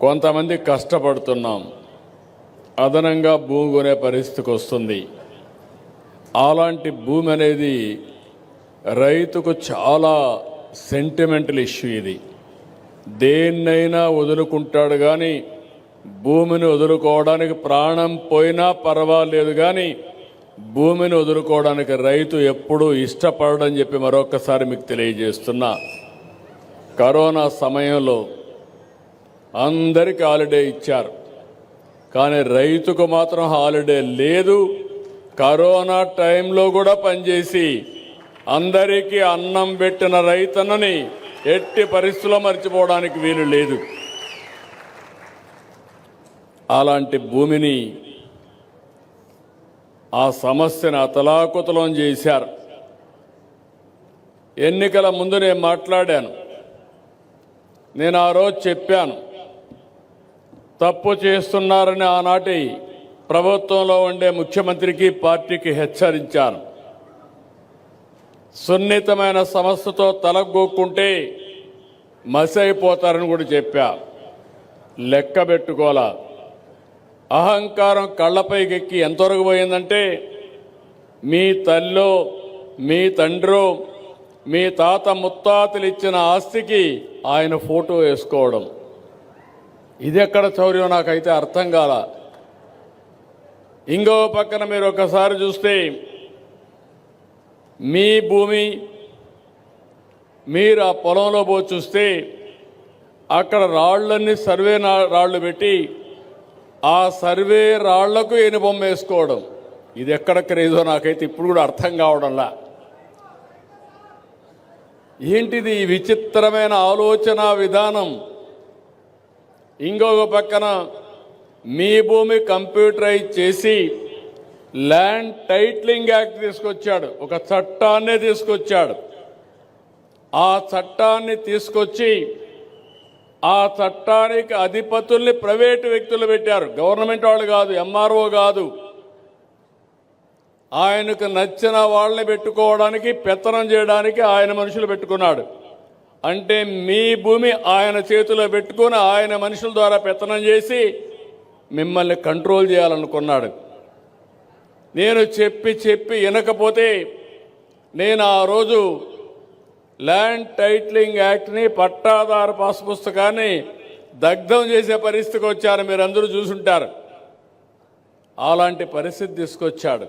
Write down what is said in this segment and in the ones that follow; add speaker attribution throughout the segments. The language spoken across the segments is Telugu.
Speaker 1: కొంతమంది కష్టపడుతున్నాం, అదనంగా భూమి కొనే పరిస్థితికి వస్తుంది. అలాంటి భూమి అనేది రైతుకు చాలా సెంటిమెంటల్ ఇష్యూ. ఇది దేన్నైనా వదులుకుంటాడు, కానీ భూమిని వదులుకోవడానికి ప్రాణం పోయినా పర్వాలేదు, కానీ భూమిని వదులుకోవడానికి రైతు ఎప్పుడూ ఇష్టపడని చెప్పి మరొకసారి మీకు తెలియజేస్తున్నా. కరోనా సమయంలో అందరికీ హాలిడే ఇచ్చారు, కానీ రైతుకు మాత్రం హాలిడే లేదు. కరోనా టైంలో కూడా పనిచేసి అందరికీ అన్నం పెట్టిన రైతన్నని ఎట్టి పరిస్థితుల్లో మర్చిపోవడానికి వీలు లేదు. అలాంటి భూమిని, ఆ సమస్యను అతలాకుతలం చేశారు. ఎన్నికల ముందు నేను మాట్లాడాను. నేను ఆ రోజు చెప్పాను, తప్పు చేస్తున్నారని ఆనాటి ప్రభుత్వంలో ఉండే ముఖ్యమంత్రికి, పార్టీకి హెచ్చరించాను. సున్నితమైన సమస్యతో తలగొక్కుంటే మసి అయిపోతారని కూడా చెప్పా. లెక్క పెట్టుకోవాలా. అహంకారం కళ్ళపైకెక్కి ఎంతవరకు పోయిందంటే, మీ తల్లో, మీ తండ్రో, మీ తాత ముత్తాతలు ఇచ్చిన ఆస్తికి ఆయన ఫోటో వేసుకోవడం. ఇది ఎక్కడ చౌర్యం నాకైతే అర్థం కాల. ఇంకో పక్కన మీరు ఒకసారి చూస్తే, మీ భూమి మీరు ఆ పొలంలో పోయి చూస్తే అక్కడ రాళ్ళన్నీ సర్వే రాళ్ళు పెట్టి ఆ సర్వే రాళ్లకు ఎనుబొమ్మ వేసుకోవడం. ఇది ఎక్కడ క్రేజో నాకైతే ఇప్పుడు కూడా అర్థం కావడంలా. ఏంటిది ఈ విచిత్రమైన ఆలోచన విధానం? ఇంకొక పక్కన మీ భూమి కంప్యూటరైజ్ చేసి ల్యాండ్ టైటిలింగ్ యాక్ట్ తీసుకొచ్చాడు, ఒక చట్టాన్నే తీసుకొచ్చాడు. ఆ చట్టాన్ని తీసుకొచ్చి ఆ చట్టానికి అధిపతుల్ని ప్రైవేటు వ్యక్తులు పెట్టారు, గవర్నమెంట్ వాళ్ళు కాదు, ఎంఆర్ఓ కాదు. ఆయనకు నచ్చిన వాళ్ళని పెట్టుకోవడానికి, పెత్తనం చేయడానికి ఆయన మనుషులు పెట్టుకున్నాడు. అంటే మీ భూమి ఆయన చేతిలో పెట్టుకుని ఆయన మనుషుల ద్వారా పెత్తనం చేసి మిమ్మల్ని కంట్రోల్ చేయాలనుకున్నాడు. నేను చెప్పి వినకపోతే నేను ఆ రోజు ల్యాండ్ టైటిలింగ్ యాక్ట్ని, పట్టాదారు పాస్ పుస్తకాన్ని దగ్ధం చేసే పరిస్థితికి వచ్చారు. మీరందరూ చూసుంటారు. అలాంటి పరిస్థితి తీసుకొచ్చాడు.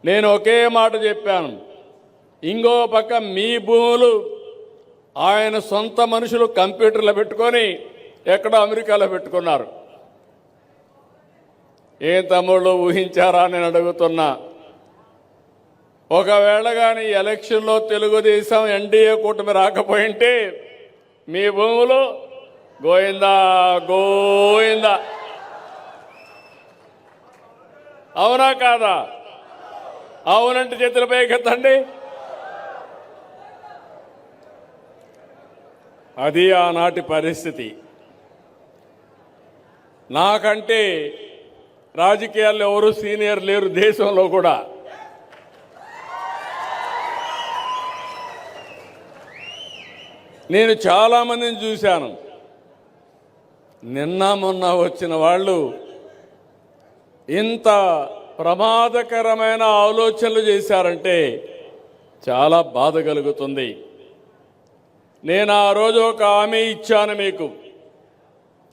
Speaker 1: నేను ఒకే మాట చెప్పాను, ఇంకో పక్క మీ భూములు ఆయన సొంత మనుషులు కంప్యూటర్లో పెట్టుకొని ఎక్కడో అమెరికాలో పెట్టుకున్నారు. ఏం తమ్ముళ్ళు ఊహించారా నేను అడుగుతున్నా. ఒకవేళ కానీ ఎలక్షన్లో తెలుగుదేశం ఎన్డీఏ కూటమి రాకపోయింటే మీ భూములు గోయిందా గోయిందా. అవునా కాదా? అవునంటే చేతులపై ఎత్తండి. అది ఆనాటి పరిస్థితి. నాకంటే రాజకీయాల్లో ఎవరు సీనియర్ లేరు దేశంలో కూడా. నేను చాలామందిని చూశాను. నిన్న మొన్న వచ్చిన వాళ్ళు ఇంత ప్రమాదకరమైన ఆలోచనలు చేశారంటే చాలా బాధ కలుగుతుంది. నేను ఆ రోజు ఒక హామీ ఇచ్చాను, మీకు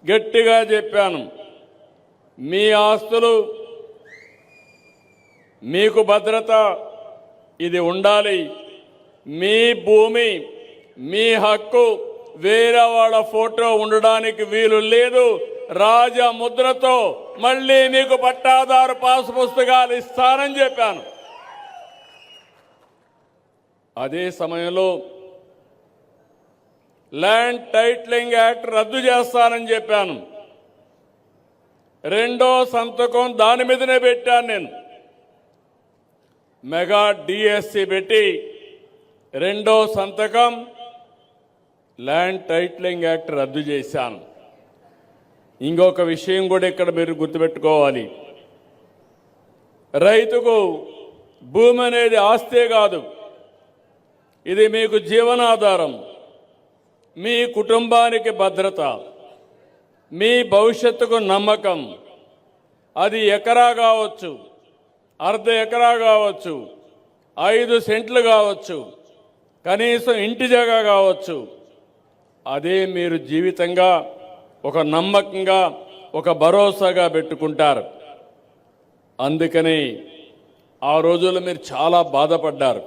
Speaker 1: గట్టిగా చెప్పాను, మీ ఆస్తులు మీకు భద్రత ఇది ఉండాలి. మీ భూమి, మీ హక్కు వేరే వాళ్ళ ఫోటో ఉండడానికి వీలు లేదు. రాజముద్రతో మళ్ళీ మీకు పట్టాదారు పాస్ పుస్తకాలు ఇస్తానని చెప్పాను. అదే సమయంలో ల్యాండ్ టైటిలింగ్ యాక్ట్ రద్దు చేస్తానని చెప్పాను. రెండో సంతకం దాని మీదనే పెట్టాను. నేను మెగా డిఎస్సి పెట్టి రెండో సంతకం ల్యాండ్ టైటిలింగ్ యాక్ట్ రద్దు చేశాను. ఇంకొక విషయం కూడా ఇక్కడ మీరు గుర్తుపెట్టుకోవాలి. రైతుకు భూమి అనేది ఆస్తే కాదు, ఇది మీకు జీవనాధారం, మీ కుటుంబానికి భద్రత. మీ భవిష్యత్తుకు నమ్మకం. అది ఎకరా కావచ్చు, అర్ధ ఎకరా కావచ్చు, 5 సెంట్లు కావచ్చు, కనీసం ఇంటి జాగా కావచ్చు. అదే మీరు జీవితంగా ఒక నమ్మకంగా ఒక భరోసాగా పెట్టుకుంటారు. అందుకని ఆ రోజుల్లో మీరు చాలా బాధపడ్డారు.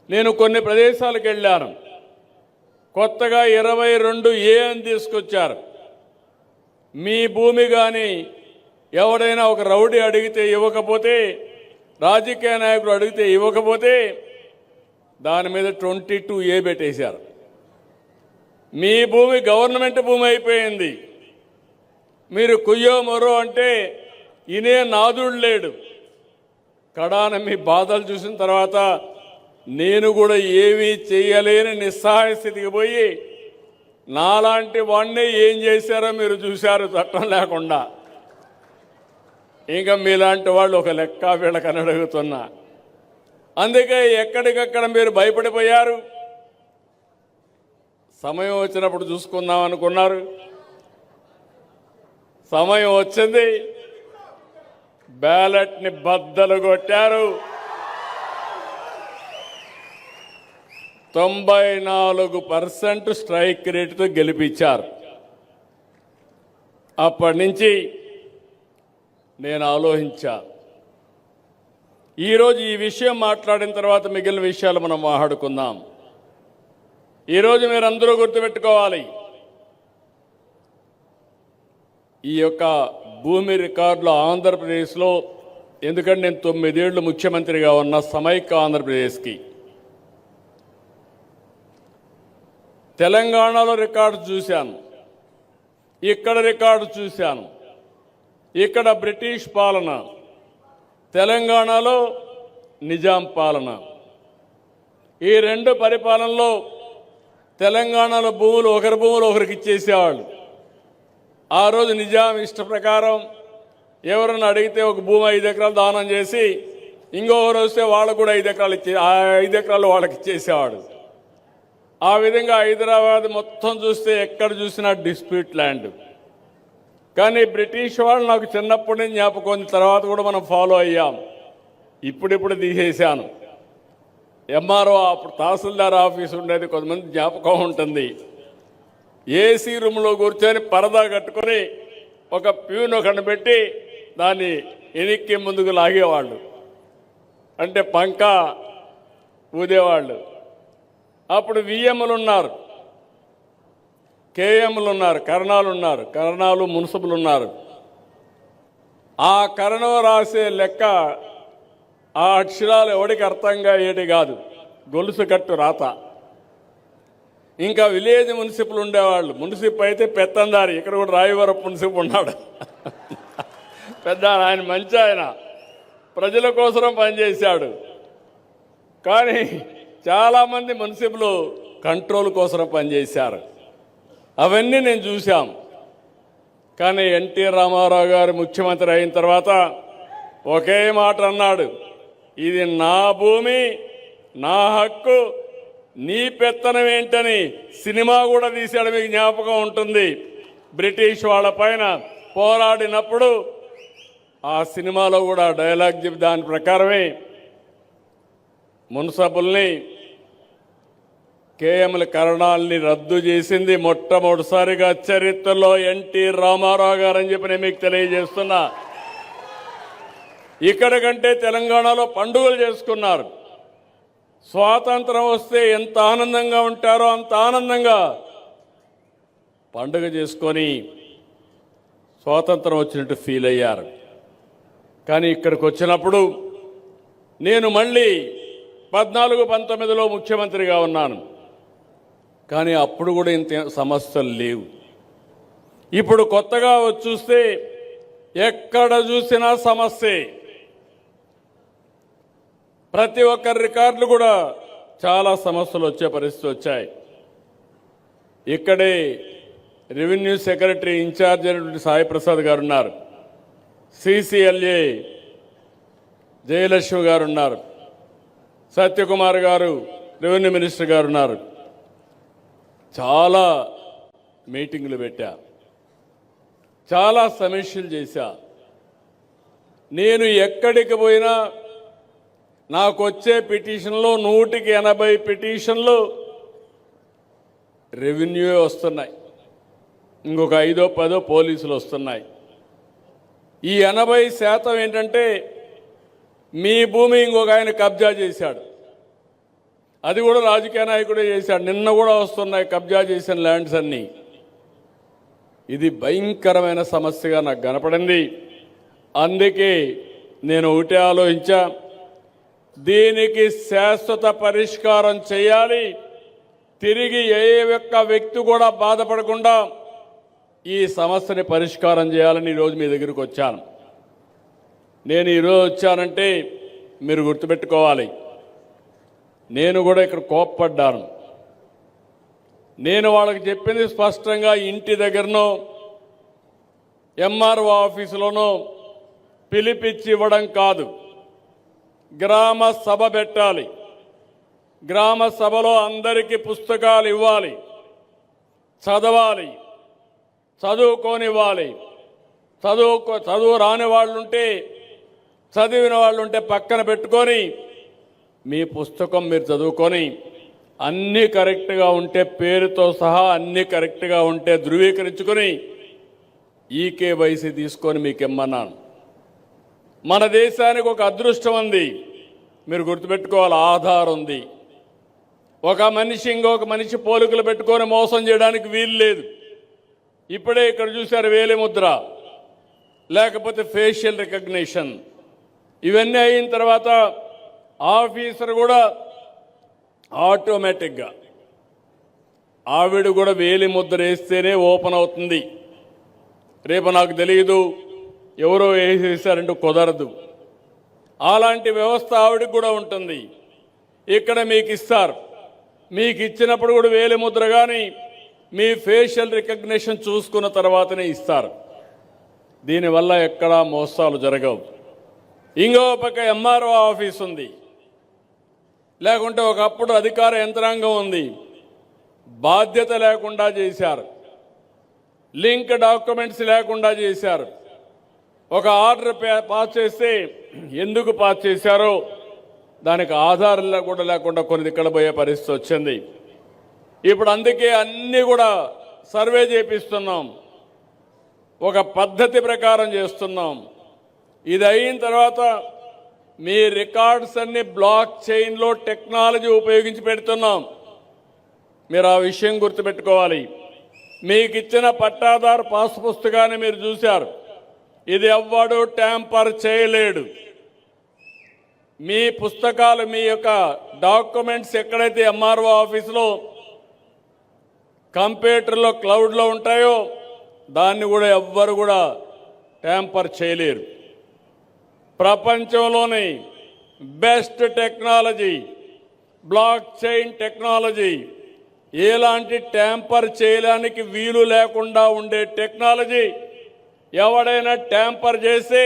Speaker 1: నేను కొన్ని ప్రదేశాలకు వెళ్ళాను. కొత్తగా 22A అని తీసుకొచ్చారు. మీ భూమి కానీ ఎవడైనా ఒక రౌడీ అడిగితే ఇవ్వకపోతే, రాజకీయ నాయకుడు అడిగితే ఇవ్వకపోతే దాని మీద 22A పెట్టేశారు. మీ భూమి గవర్నమెంట్ భూమి అయిపోయింది. మీరు కుయ్యో మొరో అంటే ఇనే నాదుడు లేడు. కడాన మీ బాధలు చూసిన తర్వాత నేను కూడా ఏమీ చేయలేని నిస్సహాయ స్థితికి పోయి నాలాంటి వాడిని ఏం చేశారో మీరు చూశారు, చట్టం లేకుండా. ఇంకా మీలాంటి వాళ్ళు ఒక లెక్క వీళ్ళకని అడుగుతున్నా. అందుకే ఎక్కడికక్కడ మీరు భయపడిపోయారు. సమయం వచ్చినప్పుడు చూసుకుందాం అనుకున్నారు. సమయం వచ్చింది, బ్యాలెట్ని బద్దలు కొట్టారు. 94% స్ట్రైక్ రేటుతో గెలిపించారు. అప్పటి నుంచి నేను ఆలోచించా. ఈరోజు ఈ విషయం మాట్లాడిన తర్వాత మిగిలిన విషయాలు మనం మాట్లాడుకుందాం. ఈరోజు మీరందరూ గుర్తుపెట్టుకోవాలి, ఈ యొక్క భూమి రికార్డులు ఆంధ్రప్రదేశ్లో, ఎందుకంటే నేను 9 ఏళ్ళు ముఖ్యమంత్రిగా ఉన్న సమైక్య ఆంధ్రప్రదేశ్కి, తెలంగాణలో రికార్డు చూశాను, ఇక్కడ రికార్డు చూశాను. ఇక్కడ బ్రిటిష్ పాలన, తెలంగాణలో నిజాం పాలన. ఈ 2 పరిపాలనలో తెలంగాణలో భూములు ఒకరి భూములు ఒకరికి ఇచ్చేసేవాళ్ళు. ఆ రోజు నిజాం ఇష్ట ప్రకారం ఎవరన్నా అడిగితే ఒక భూమి 5 ఎకరాలు దానం చేసి ఇంకొకరు వస్తే వాళ్ళకు కూడా 5 ఎకరాలు ఆ 5 ఎకరాలు వాళ్ళకి ఇచ్చేసేవాడు. ఆ విధంగా హైదరాబాద్ మొత్తం చూస్తే ఎక్కడ చూసినా డిస్ప్యూట్ ల్యాండ్. కానీ బ్రిటిష్ వాళ్ళు నాకు చిన్నప్పటి నుంచి జ్ఞాపకం, తర్వాత కూడా మనం ఫాలో అయ్యాం. ఇప్పుడిప్పుడు తీసేశాను. ఎంఆర్ఓ, అప్పుడు తహసీల్దార్ ఆఫీస్ ఉండేది, కొంతమంది జ్ఞాపకం ఉంటుంది. ఏసీ రూమ్లో కూర్చొని పరదా కట్టుకొని ఒక ప్యూన్ ఒకటి పెట్టి దాన్ని ఎనిక్కి ముందుకు లాగేవాళ్ళు, అంటే పంక ఊదేవాళ్ళు. అప్పుడు విఎంలు ఉన్నారు, కేఎంలు ఉన్నారు, కరణాలు ఉన్నారు, కరణాలు మున్సిపల్ ఉన్నారు. ఆ కరణం రాసే లెక్క ఆ అక్షరాలు ఎవడికి అర్థంగా ఏటి కాదు, గొలుసు కట్టు రాత. ఇంకా విలేజ్ మున్సిపల్ ఉండేవాళ్ళు. మున్సిపల్ అయితే పెత్తందారి, ఇక్కడ కూడా రాయవరపు మున్సిపల్ ఉన్నాడు పెద్ద ఆయన, మంచి ఆయన, ప్రజల కోసం పనిచేశాడు. కానీ చాలామంది మున్సిపల్ కంట్రోల్ కోసం పనిచేశారు. అవన్నీ నేను చూశాం. కానీ ఎన్టీ రామారావు గారు ముఖ్యమంత్రి అయిన తర్వాత ఒకే మాట అన్నాడు, ఇది నా భూమి, నా హక్కు, నీ పెత్తనం ఏంటని సినిమా కూడా తీశాడు, మీకు జ్ఞాపకం ఉంటుంది. బ్రిటిష్ వాళ్ళ పైన పోరాడినప్పుడు ఆ సినిమాలో కూడా డైలాగ్ చెప్పి దాని ప్రకారమే మున్సిపల్ని, కేఎంల కరణాలని రద్దు చేసింది మొట్టమొదటిసారిగా చరిత్రలో ఎన్టీ రామారావు గారు అని చెప్పి నేను మీకు తెలియజేస్తున్నా. ఇక్కడ కంటే తెలంగాణలో పండుగలు చేసుకున్నారు. స్వాతంత్రం వస్తే ఎంత ఆనందంగా ఉంటారో అంత ఆనందంగా పండుగ చేసుకొని స్వాతంత్రం వచ్చినట్టు ఫీల్ అయ్యారు. కానీ ఇక్కడికి వచ్చినప్పుడు నేను మళ్ళీ 14-19లో ముఖ్యమంత్రిగా ఉన్నాను. కానీ అప్పుడు కూడా ఇంత సమస్యలు లేవు. ఇప్పుడు కొత్తగా వచ్చి చూస్తే ఎక్కడ చూసినా సమస్యే. ప్రతి ఒక్కరి రికార్డులు కూడా చాలా సమస్యలు వచ్చే పరిస్థితి వచ్చాయి. ఇక్కడే రెవెన్యూ సెక్రటరీ ఇన్ఛార్జ్ అయినటువంటి సాయి ప్రసాద్ గారు ఉన్నారు, సిసిఎల్ఏ జయలక్ష్మి గారు ఉన్నారు, సత్యకుమార్ గారు రెవెన్యూ మినిస్టర్ గారు ఉన్నారు. చాలా మీటింగులు పెట్టా. చాలా సమీక్షలు చేశా. నేను ఎక్కడికి పోయినా నాకు వచ్చే పిటిషన్లో 180 పిటిషన్లు రెవెన్యూ వస్తున్నాయి, ఇంకొక 5-10 పోలీసులు వస్తున్నాయి. ఈ 80% ఏంటంటే మీ భూమి ఇంకొక ఆయన కబ్జా చేశాడు, అది కూడా రాజకీయ నాయకుడే చేశాడు. నిన్న కూడా వస్తున్నాయి కబ్జా చేసిన ల్యాండ్స్ అన్నీ. ఇది భయంకరమైన సమస్యగా నాకు కనపడింది. అందుకే నేను ఒకటే ఆలోచించా, దీనికి శాశ్వత పరిష్కారం చేయాలి. తిరిగి ఏ ఒక్క వ్యక్తి కూడా బాధపడకుండా ఈ సమస్యని పరిష్కారం చేయాలని ఈరోజు మీ దగ్గరికి వచ్చాను. నేను ఈరోజు వచ్చానంటే మీరు గుర్తుపెట్టుకోవాలి, నేను కూడా ఇక్కడ కోప్పడ్డాను. నేను వాళ్ళకి చెప్పింది స్పష్టంగా, ఇంటి దగ్గరనో ఎంఆర్ఓ ఆఫీసులోనో పిలిపిచ్చి ఇవ్వడం కాదు, గ్రామ సభ పెట్టాలి. గ్రామ సభలో అందరికీ పుస్తకాలు ఇవ్వాలి, చదవాలి, చదువుకోనివ్వాలి. చదువు రాని వాళ్ళుంటే, చదివిన వాళ్ళుంటే పక్కన పెట్టుకొని మీ పుస్తకం మీరు చదువుకొని అన్నీ కరెక్ట్గా ఉంటే, పేరుతో సహా అన్నీ కరెక్ట్గా ఉంటే ధృవీకరించుకొని ఈకేవైసీ తీసుకొని మీకు ఇమ్మన్నాను. మన దేశానికి ఒక అదృష్టం ఉంది, మీరు గుర్తుపెట్టుకోవాలి. ఆధార్ ఉంది. ఒక మనిషి ఇంకొక మనిషి పోలికలు పెట్టుకొని మోసం చేయడానికి వీలు లేదు. ఇప్పుడే ఇక్కడ చూశారు వేలిముద్ర, లేకపోతే ఫేషియల్ రికగ్నిషన్. ఇవన్నీ అయిన తర్వాత ఆఫీసర్ కూడా ఆటోమేటిక్గా ఆవిడ కూడా వేలిముద్ర వేస్తేనే ఓపెన్ అవుతుంది. రేపు నాకు తెలియదు, ఎవరో వేసేసారంటూ కుదరదు. అలాంటి వ్యవస్థ ఆవిడకి కూడా ఉంటుంది. ఇక్కడ మీకు ఇస్తారు, మీకు ఇచ్చినప్పుడు కూడా వేలిముద్ర కానీ మీ ఫేషియల్ రికగ్నిషన్ చూసుకున్న తర్వాతనే ఇస్తారు. దీనివల్ల ఎక్కడా మోసాలు జరగవు. ఇంకో పక్క ఎంఆర్ఓ ఆఫీస్ ఉంది, లేకుంటే ఒకప్పుడు అధికార యంత్రాంగం ఉంది, బాధ్యత లేకుండా చేశారు, లింక్ డాక్యుమెంట్స్ లేకుండా చేశారు. ఒక ఆర్డర్ పాస్ చేస్తే ఎందుకు పాస్ చేశారో దానికి ఆధారాలు కూడా లేకుండా కొన్ని ఇక్కడ పోయే పరిస్థితి వచ్చింది. ఇప్పుడు అందుకే అన్నీ కూడా సర్వే చేపిస్తున్నాం, ఒక పద్ధతి ప్రకారం చేస్తున్నాం. ఇది అయిన తర్వాత మీ రికార్డ్స్ అన్ని బ్లాక్ చైన్లో టెక్నాలజీ ఉపయోగించి పెడుతున్నాం. మీరు ఆ విషయం గుర్తుపెట్టుకోవాలి. మీకు ఇచ్చిన పట్టాదారు పాస్ పుస్తకాన్ని మీరు చూశారు, ఇది ఎవ్వడు ట్యాంపర్ చేయలేడు. మీ పుస్తకాలు, మీ యొక్క డాక్యుమెంట్స్ ఎక్కడైతే ఎంఆర్ఓ ఆఫీసులో కంప్యూటర్లో క్లౌడ్లో ఉంటాయో దాన్ని కూడా ఎవ్వరు కూడా ట్యాంపర్ చేయలేరు. ప్రపంచంలోని best technology block chain technology, ఎలాంటి ట్యాంపర్ చేయడానికి వీలు లేకుండా ఉండే టెక్నాలజీ. ఎవడైనా ట్యాంపర్ చేసి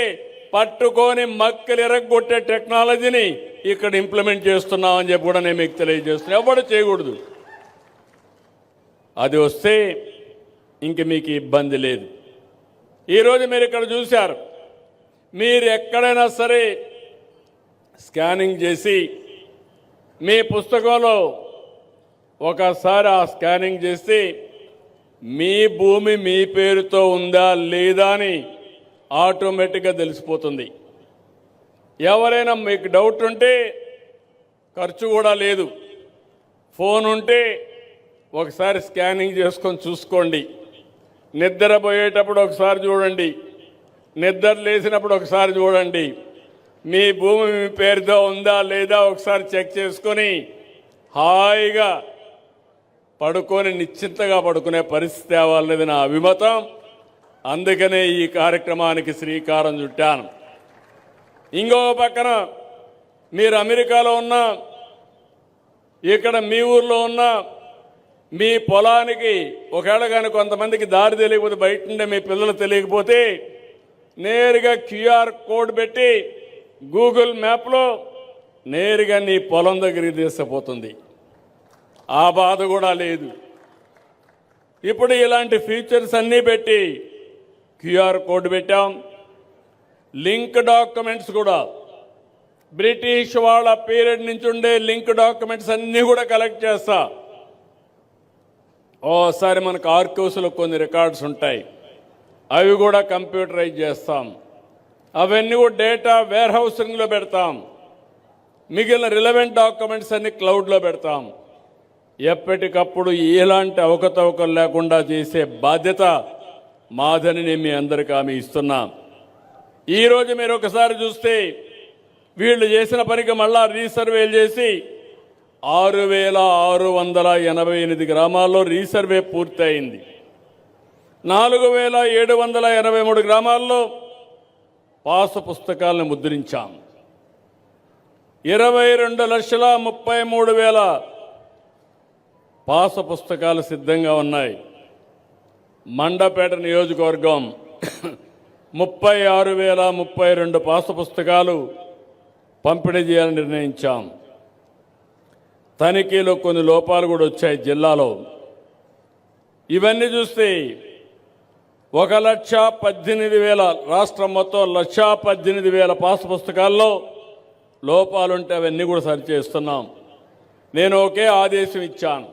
Speaker 1: పట్టుకొని మక్కలు ఎరగొట్టే టెక్నాలజీని ఇక్కడ ఇంప్లిమెంట్ చేస్తున్నామని చెప్పి కూడా నేను మీకు తెలియజేస్తున్నా. ఎవడు చేయకూడదు. అది వస్తే ఇంక మీకు ఇబ్బంది లేదు. ఈరోజు మీరు ఇక్కడ చూశారు, మీరు ఎక్కడైనా సరే స్కానింగ్ చేసి మీ పుస్తకంలో ఒకసారి ఆ స్కానింగ్ చేస్తే మీ భూమి మీ పేరుతో ఉందా లేదా అని ఆటోమేటిక్గా తెలిసిపోతుంది. ఎవరైనా మీకు డౌట్ ఉంటే ఖర్చు కూడా లేదు, ఫోన్ ఉంటే ఒకసారి స్కానింగ్ చేసుకొని చూసుకోండి. నిద్రపోయేటప్పుడు ఒకసారి చూడండి, నిద్ర లేచినప్పుడు ఒకసారి చూడండి. మీ భూమి మీ పేరుతో ఉందా లేదా ఒకసారి చెక్ చేసుకొని హాయిగా పడుకొని నిశ్చింతగా పడుకునే పరిస్థితి తేవాలనేది నా అభిమతం. అందుకనే ఈ కార్యక్రమానికి శ్రీకారం చుట్టాను. ఇంకో పక్కన మీరు అమెరికాలో ఉన్నా, ఇక్కడ మీ ఊర్లో ఉన్నా, మీ పొలానికి ఒకవేళ కానీ కొంతమందికి దారి తెలియకపోతే, బయట ఉండే మీ పిల్లలు తెలియకపోతే నేరుగా క్యూఆర్ కోడ్ పెట్టి గూగుల్ మ్యాప్లో నేరుగా నీ పొలం దగ్గరికి తీసుకుపోతుంది. ఆ బాధ కూడా లేదు. ఇప్పుడు ఇలాంటి ఫీచర్స్ అన్నీ పెట్టి క్యూఆర్ కోడ్ పెట్టాం. లింక్ డాక్యుమెంట్స్ కూడా బ్రిటిష్ వాళ్ళ పీరియడ్ నుంచి ఉండే లింక్ డాక్యుమెంట్స్ అన్నీ కూడా కలెక్ట్ చేస్తా. ఓసారి మనకు ఆర్కైవ్స్లో కొన్ని రికార్డ్స్ ఉంటాయి, అవి కూడా కంప్యూటరైజ్ చేస్తాం. అవన్నీ కూడా డేటా వేర్ హౌసింగ్లో పెడతాం. మిగిలిన రిలవెంట్ డాక్యుమెంట్స్ అన్ని క్లౌడ్లో పెడతాం. ఎప్పటికప్పుడు ఎలాంటి అవకతవకలు లేకుండా చేసే బాధ్యత మాదని నేను మీ అందరికీ హామీ ఇస్తున్నా. ఈరోజు మీరు ఒకసారి చూస్తే వీళ్ళు చేసిన పనికి మళ్ళా రీసర్వేలు చేసి 6,688 గ్రామాల్లో రీసర్వే పూర్తయింది. 4,783 గ్రామాల్లో పాసు పుస్తకాలను ముద్రించాం. 22,33,000 పాసు పుస్తకాలు సిద్ధంగా ఉన్నాయి. మండపేట నియోజకవర్గం 36,032 పాసు పుస్తకాలు పంపిణీ చేయాలని నిర్ణయించాం. తనిఖీలో కొన్ని లోపాలు కూడా వచ్చాయి జిల్లాలో. ఇవన్నీ చూస్తే 1,18,000 రాష్ట్రం మొత్తం 1,18,000 పాసు పుస్తకాల్లో లోపాలుంటే అవన్నీ కూడా సరిచేస్తున్నాం. నేను ఒకే ఆదేశం ఇచ్చాను,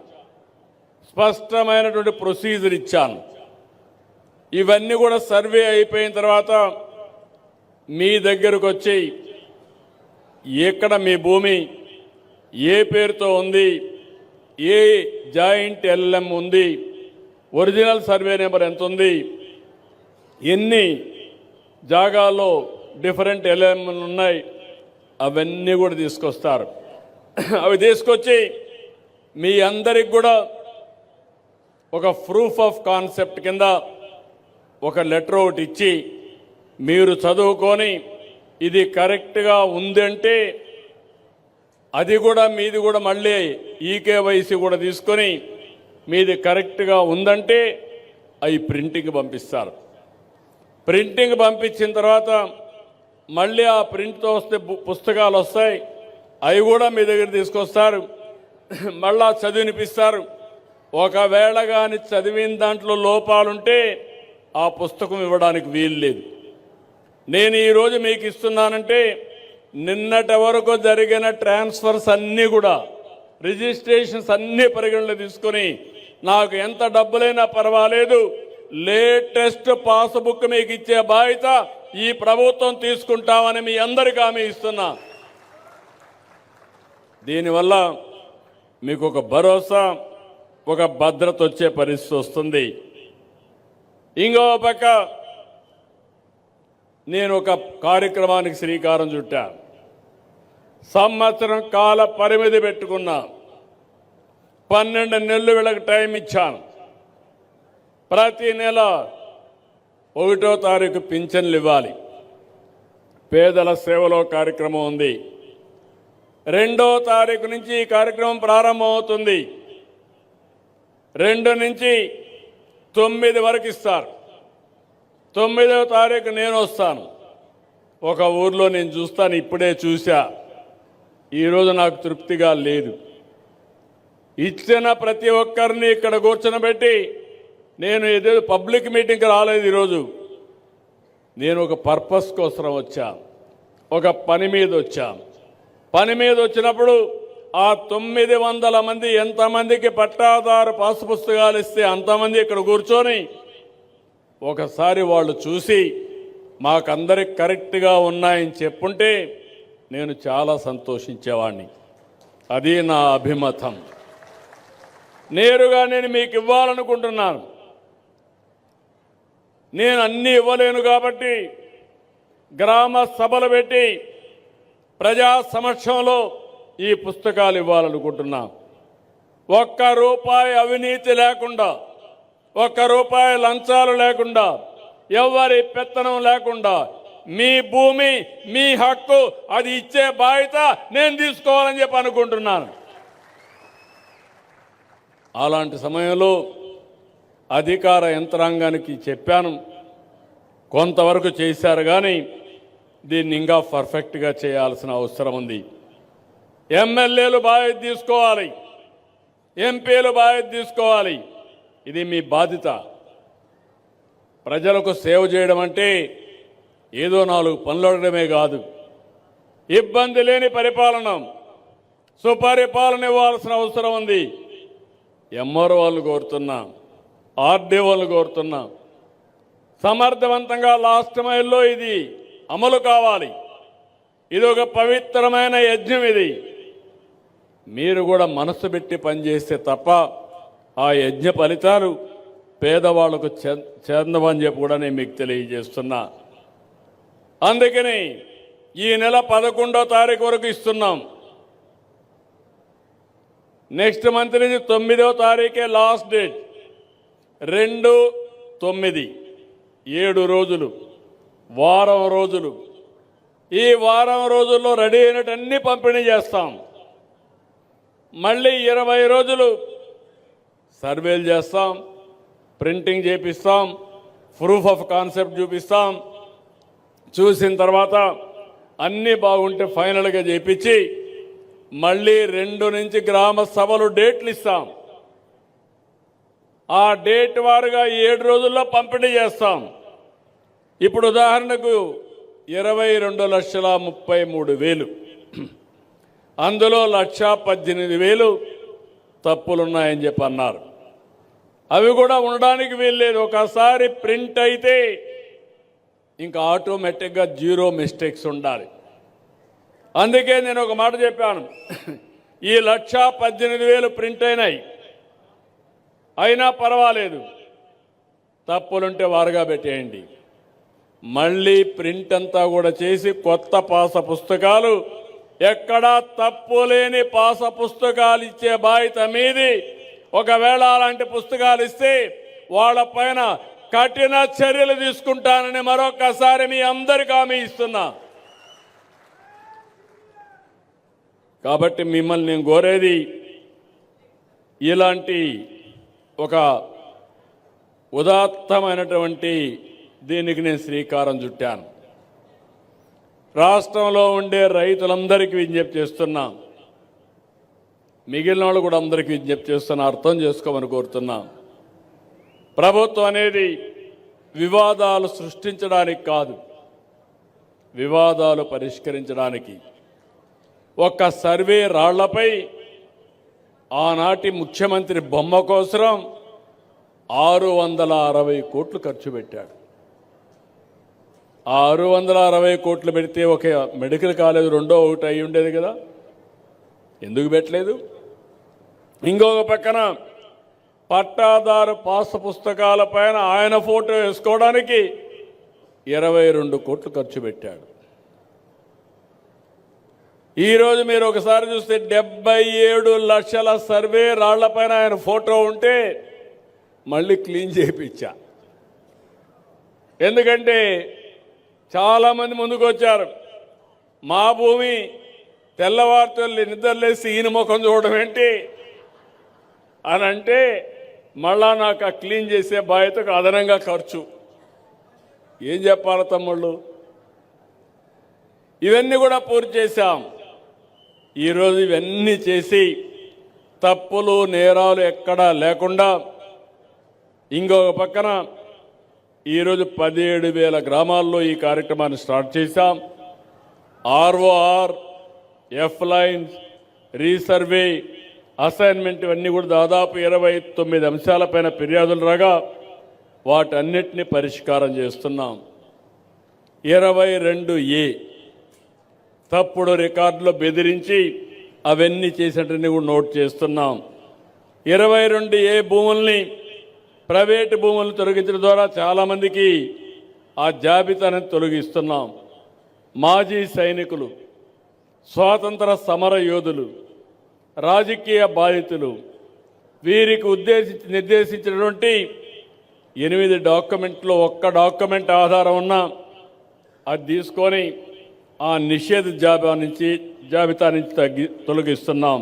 Speaker 1: స్పష్టమైనటువంటి ప్రొసీజర్ ఇచ్చాను. ఇవన్నీ కూడా సర్వే అయిపోయిన తర్వాత మీ దగ్గరకు వచ్చి ఎక్కడ మీ భూమి ఏ పేరుతో ఉంది, ఏ జాయింట్ ఎల్ఎం ఉంది, ఒరిజినల్ సర్వే నెంబర్ ఎంత ఉంది, ఎన్ని జాగాల్లో డిఫరెంట్ ఎల్ఎంలు ఉన్నాయి, అవన్నీ కూడా తీసుకొస్తారు. అవి తీసుకొచ్చి మీ అందరికి కూడా ఒక ప్రూఫ్ ఆఫ్ కాన్సెప్ట్ కింద ఒక లెటర్ ఒకటి ఇచ్చి మీరు చదువుకొని ఇది కరెక్ట్గా ఉందంటే అది కూడా మీది కూడా మళ్ళీ ఈకేవైసీ కూడా తీసుకొని మీది కరెక్ట్గా ఉందంటే అవి ప్రింటింగ్ పంపిస్తారు. ప్రింటింగ్ పంపించిన తర్వాత మళ్ళీ ఆ ప్రింట్తో వస్తే పుస్తకాలు వస్తాయి, అవి కూడా మీ దగ్గర తీసుకొస్తారు. మళ్ళా చదివినిపిస్తారు. ఒకవేళ కానీ చదివిన దాంట్లో లోపాలుంటే ఆ పుస్తకం ఇవ్వడానికి వీలు లేదు. నేను ఈరోజు మీకు ఇస్తున్నానంటే నిన్నటి వరకు జరిగిన ట్రాన్స్ఫర్స్ అన్నీ కూడా రిజిస్ట్రేషన్స్ అన్నీ పరిగణలో తీసుకొని నాకు ఎంత డబ్బులైనా పర్వాలేదు లేటెస్ట్ పాస్బుక్ మీకు ఇచ్చే బాధ్యత ఈ ప్రభుత్వం తీసుకుంటామని మీ అందరికీ హామీ ఇస్తున్నా. దీనివల్ల మీకు ఒక భరోసా, ఒక భద్రత వచ్చే పరిస్థితి వస్తుంది. ఇంకో పక్క నేను ఒక కార్యక్రమానికి శ్రీకారం చుట్టా. సంవత్సరం కాల పరిమితి పెట్టుకున్నా. 12 నెలలు వీళ్ళకి టైం ఇచ్చాను. ప్రతి నెల 1వ తారీఖు పింఛన్లు ఇవ్వాలి. పేదల సేవలో కార్యక్రమం ఉంది. 2వ తారీఖు నుంచి ఈ కార్యక్రమం ప్రారంభమవుతుంది. 2 నుంచి 9 వరకు ఇస్తారు. 9వ తారీఖు నేను వస్తాను. ఒక ఊర్లో నేను చూస్తాను, ఇప్పుడే చూసా. ఈరోజు నాకు తృప్తిగా లేదు. ఇచ్చిన ప్రతి ఒక్కరిని ఇక్కడ కూర్చొనబెట్టి నేను ఏదో పబ్లిక్ మీటింగ్కి రాలేదు. ఈరోజు నేను ఒక పర్పస్ కోసం వచ్చా, ఒక పని మీద వచ్చా. పని మీద వచ్చినప్పుడు ఆ 900 మంది ఎంతమందికి పట్టాదారు పాసు పుస్తకాలు ఇస్తే అంతమంది ఇక్కడ కూర్చొని ఒకసారి వాళ్ళు చూసి మాకందరికి కరెక్ట్గా ఉన్నాయని చెప్పుంటే నేను చాలా సంతోషించేవాడిని. అది నా అభిమతం. నేరుగా నేను మీకు ఇవ్వాలనుకుంటున్నాను. నేను అన్నీ ఇవ్వలేను కాబట్టి గ్రామ సభలు పెట్టి ప్రజా సమక్షంలో ఈ పుస్తకాలు ఇవ్వాలనుకుంటున్నా. ₹1 అవినీతి లేకుండా, ₹1 లంచాలు లేకుండా, ఎవరి పెత్తనం లేకుండా మీ భూమి మీ హక్కు అది ఇచ్చే బాధ్యత నేను తీసుకోవాలని చెప్పి అనుకుంటున్నాను. అలాంటి సమయంలో అధికార యంత్రాంగానికి చెప్పాను, కొంతవరకు చేశారు కానీ దీన్ని ఇంకా పర్ఫెక్ట్గా చేయాల్సిన అవసరం ఉంది. ఎమ్మెల్యేలు బాధ్యత తీసుకోవాలి, ఎంపీలు బాధ్యత తీసుకోవాలి. ఇది మీ బాధ్యత. ప్రజలకు సేవ చేయడం అంటే ఏదో 4 పనులు అడగడమే కాదు. ఇబ్బంది లేని పరిపాలన, సుపరిపాలన ఇవ్వాల్సిన అవసరం ఉంది. ఎంఆర్ఓ వాళ్ళు కోరుతున్నా, ఆర్డీ వాళ్ళు కోరుతున్నా, సమర్థవంతంగా లాస్ట్ మైల్లో ఇది అమలు కావాలి. ఇది ఒక పవిత్రమైన యజ్ఞం. ఇది మీరు కూడా మనసు పెట్టి పనిచేస్తే తప్ప ఆ యజ్ఞ ఫలితాలు పేదవాళ్లకు చెందవని చెప్పి కూడా నేను మీకు తెలియజేస్తున్నా. అందుకని ఈ నెల 11వ తారీఖు వరకు ఇస్తున్నాం. నెక్స్ట్ మంత్ నుంచి 9వ తారీఖే లాస్ట్ డేట్. 2, 9 7 రోజులు, వారం రోజులు. ఈ వారం రోజుల్లో రెడీ అయినటన్నీ పంపిణీ చేస్తాం. మళ్ళీ 20 రోజులు సర్వేలు చేస్తాం, ప్రింటింగ్ చేపిస్తాం, ప్రూఫ్ ఆఫ్ కాన్సెప్ట్ చూపిస్తాం. చూసిన తర్వాత అన్నీ బాగుంటే ఫైనల్గా చేపించి మళ్ళీ 2 నుంచి గ్రామ సభలు డేట్లు ఇస్తాం. ఆ డేట్ వారుగా 7 రోజుల్లో పంపిణీ చేస్తాం. ఇప్పుడు ఉదాహరణకు 22,33,000, అందులో 1,18,000 తప్పులున్నాయని చెప్పి అన్నారు. అవి కూడా ఉండడానికి వీల్లేదు. ఒకసారి ప్రింట్ అయితే ఇంకా ఆటోమేటిక్గా 0 మిస్టేక్స్ ఉండాలి. అందుకే నేను ఒక మాట చెప్పాను, ఈ 1,18,000 ప్రింట్ అయినా పర్వాలేదు, తప్పులుంటే వారుగా పెట్టేయండి. మళ్ళీ ప్రింట్ అంతా కూడా చేసి కొత్త పాస పుస్తకాలు, ఎక్కడా తప్పు లేని పాస పుస్తకాలు ఇచ్చే బాధ్యత మీది. ఒకవేళ అలాంటి పుస్తకాలు ఇస్తే వాళ్ళపైన కఠిన చర్యలు తీసుకుంటానని మరొకసారి మీ అందరికీ హామీ ఇస్తున్నా. కాబట్టి మిమ్మల్ని నేను కోరేది, ఇలాంటి ఒక ఉదాత్తమైనటువంటి దీనికి నేను శ్రీకారం చుట్టాను. రాష్ట్రంలో ఉండే రైతులందరికీ విజ్ఞప్తి చేస్తున్నా, మిగిలిన వాళ్ళు కూడా అందరికీ విజ్ఞప్తి చేస్తున్నా, అర్థం చేసుకోమని కోరుతున్నా. ప్రభుత్వం అనేది వివాదాలు సృష్టించడానికి కాదు, వివాదాలు పరిష్కరించడానికి. ఒక్క సర్వే రాళ్లపై ఆనాటి ముఖ్యమంత్రి బొమ్మ కోసం 660 కోట్లు ఖర్చు పెట్టాడు. 660 కోట్లు పెడితే ఒక మెడికల్ కాలేజ్ 2వ ఒకటి అయి ఉండేది కదా, ఎందుకు పెట్టలేదు? ఇంకొక పక్కన పట్టాదారు పాస్ పుస్తకాల పైన ఆయన ఫోటో వేసుకోవడానికి 22 కోట్లు ఖర్చు పెట్టాడు. ఈరోజు మీరు ఒకసారి చూస్తే 77 లక్షల సర్వే రాళ్లపైన ఆయన ఫోటో ఉంటే మళ్ళీ క్లీన్ చేయించా. ఎందుకంటే చాలామంది ముందుకు వచ్చారు, మా భూమి తెల్లవారితో నిద్రలేసి ఈయన ముఖం చూడడం ఏంటి అని అంటే, మళ్ళా నాకు ఆ క్లీన్ చేసే బాధ్యతకు అదనంగా ఖర్చు. ఏం చెప్పాలి తమ్ముళ్ళు? ఇవన్నీ కూడా పూర్తి చేశాం. ఈరోజు ఇవన్నీ చేసి తప్పులు నేరాలు ఎక్కడా లేకుండా, ఇంకొక పక్కన ఈరోజు 17,000 గ్రామాల్లో ఈ కార్యక్రమాన్ని స్టార్ట్ చేశాం. ROR, F lines, resurvey, assignment ఇవన్నీ కూడా దాదాపు 29 అంశాలపైన ఫిర్యాదులు రాగా వాటన్నిటిని పరిష్కారం చేస్తున్నాం. 22A తప్పుడు రికార్డులో బెదిరించి అవన్నీ చేసినట్టుని కూడా నోట్ చేస్తున్నాం. 22A భూముల్ని, ప్రైవేటు భూములను తొలగించడం ద్వారా చాలామందికి ఆ జాబితాను తొలగిస్తున్నాం. మాజీ సైనికులు, స్వాతంత్ర సమర యోధులు, రాజకీయ బాధితులు, వీరికి నిర్దేశించినటువంటి 8 డాక్యుమెంట్లో ఒక్క డాక్యుమెంట్ ఆధారం ఉన్నా అది తీసుకొని ఆ నిషేధ జాబితా నుంచి తొలగిస్తున్నాం.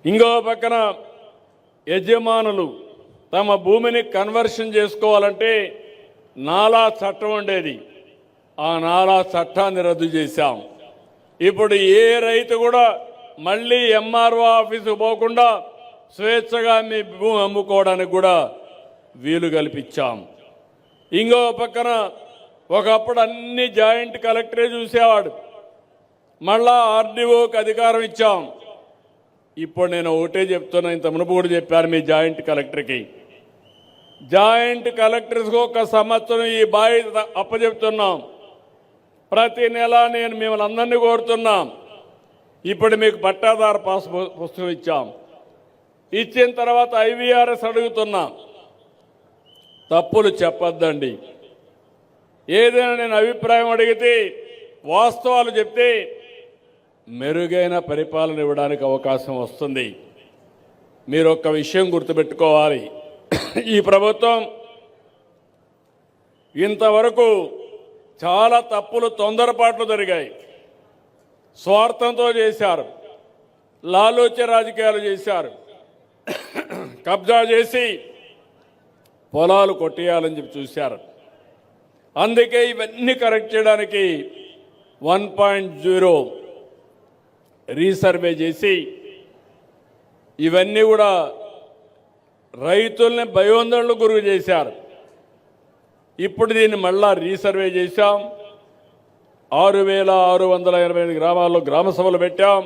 Speaker 1: ఇంకో పక్కన యజమానులు తమ భూమిని కన్వర్షన్ చేసుకోవాలంటే నాలా చట్టం ఉండేది, ఆ నాలా చట్టాన్ని రద్దు చేశాం. ఇప్పుడు ఏ రైతు కూడా మళ్ళీ ఎంఆర్ఓ ఆఫీసుకు పోకుండా స్వేచ్ఛగా మీ భూమి అమ్ముకోవడానికి కూడా వీలు కల్పించాం. ఇంకో పక్కన ఒకప్పుడు అన్ని జాయింట్ కలెక్టరే చూసేవాడు, మళ్ళా ఆర్డీఓకి అధికారం ఇచ్చాం. ఇప్పుడు నేను ఒకటే చెప్తున్నా, ఇంత మునుపు కూడా చెప్పాను మీ జాయింట్ కలెక్టర్కి, జాయింట్ కలెక్టర్స్కి ఒక సంవత్సరం ఈ బాధ్యత అప్పచెప్తున్నాం. ప్రతి నెల నేను మిమ్మల్ని అందరినీ కోరుతున్నాం, ఇప్పుడు మీకు పట్టాదారు పాస్ పుస్తకం ఇచ్చాం. ఇచ్చిన తర్వాత IVRS అడుగుతున్నాం. తప్పులు చెప్పొద్దండి. ఏదైనా నేను అభిప్రాయం అడిగితే వాస్తవాలు చెప్తే మెరుగైన పరిపాలన ఇవ్వడానికి అవకాశం వస్తుంది. మీరు ఒక్క విషయం గుర్తుపెట్టుకోవాలి, ఈ ప్రభుత్వం ఇంతవరకు చాలా తప్పులు తొందరపాట్లు జరిగాయి. స్వార్థంతో చేశారు, లాలూచ రాజకీయాలు చేశారు, కబ్జా చేసి పొలాలు కొట్టేయాలని చెప్పి చూశారు. అందుకే ఇవన్నీ కరెక్ట్ చేయడానికి 1.0 రీసర్వే చేసి ఇవన్నీ కూడా రైతుల్ని భయోందనలకు గురి చేశారు. ఇప్పుడు దీన్ని మళ్ళా రీసర్వే చేశాం. 6,685 గ్రామాల్లో గ్రామ సభలు పెట్టాం.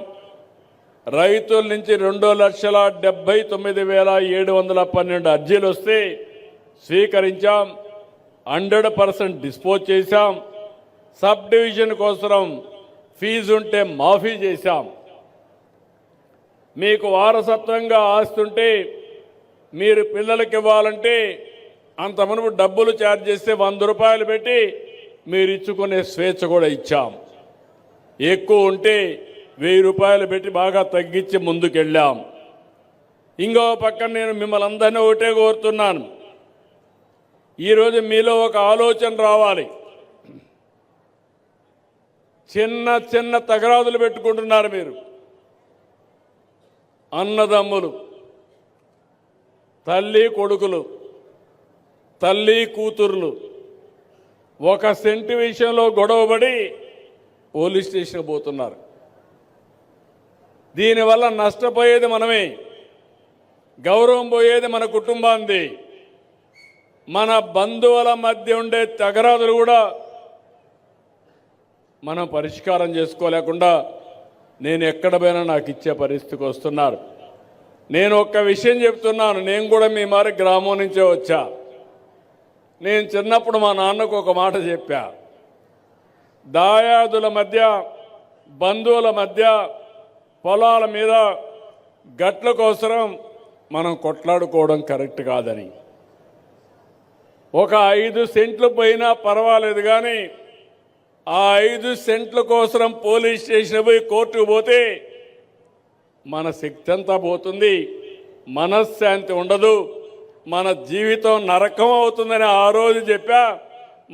Speaker 1: రైతుల నుంచి 2,79,712 అర్జీలు వస్తే స్వీకరించాం. 100% డిస్పోజ్ చేశాం. సబ్ డివిజన్ కోసం ఫీజు ఉంటే మాఫీ చేశాం. మీకు వారసత్వంగా ఆస్తుంటే మీరు పిల్లలకి ఇవ్వాలంటే అంత మునుపు డబ్బులు ఛార్జ్ చేస్తే 100 రూపాయలు పెట్టి మీరు ఇచ్చుకునే స్వేచ్ఛ కూడా ఇచ్చాం. ఎక్కువ ఉంటే 1000 రూపాయలు పెట్టి బాగా తగ్గించి ముందుకెళ్ళాం. ఇంకో పక్కన నేను మిమ్మల్ని అందరినీ ఒకటే కోరుతున్నాను, ఈరోజు మీలో ఒక ఆలోచన రావాలి. చిన్న చిన్న తగరాదులు పెట్టుకుంటున్నారు మీరు, అన్నదమ్ములు, తల్లి కొడుకులు, తల్లి కూతుర్లు, 1 సెంటు విషయంలో గొడవపడి పోలీస్ స్టేషన్కి పోతున్నారు. దీనివల్ల నష్టపోయేది మనమే, గౌరవం పోయేది మన కుటుంబాంది. మన బంధువుల మధ్య ఉండే తగరాదులు కూడా మనం పరిష్కారం చేసుకోలేకుండా నేను ఎక్కడ పోయినా నాకు ఇచ్చే పరిస్థితికి వస్తున్నారు. నేను ఒక్క విషయం చెప్తున్నాను, నేను కూడా మీ మారి గ్రామం నుంచే వచ్చా. నేను చిన్నప్పుడు మా నాన్నకు ఒక మాట చెప్పా, దాయాదుల మధ్య బంధువుల మధ్య పొలాల మీద గట్ల కోసం మనం కొట్లాడుకోవడం కరెక్ట్ కాదని. ఒక 5 సెంట్లు పోయినా పర్వాలేదు, కానీ ఆ 5 సెంట్ల కోసం పోలీస్ స్టేషన్ పోయి కోర్టుకు పోతే మన శక్తి అంతా పోతుంది, మనశ్శాంతి ఉండదు, మన జీవితం నరకం అవుతుందని ఆ రోజు చెప్పా.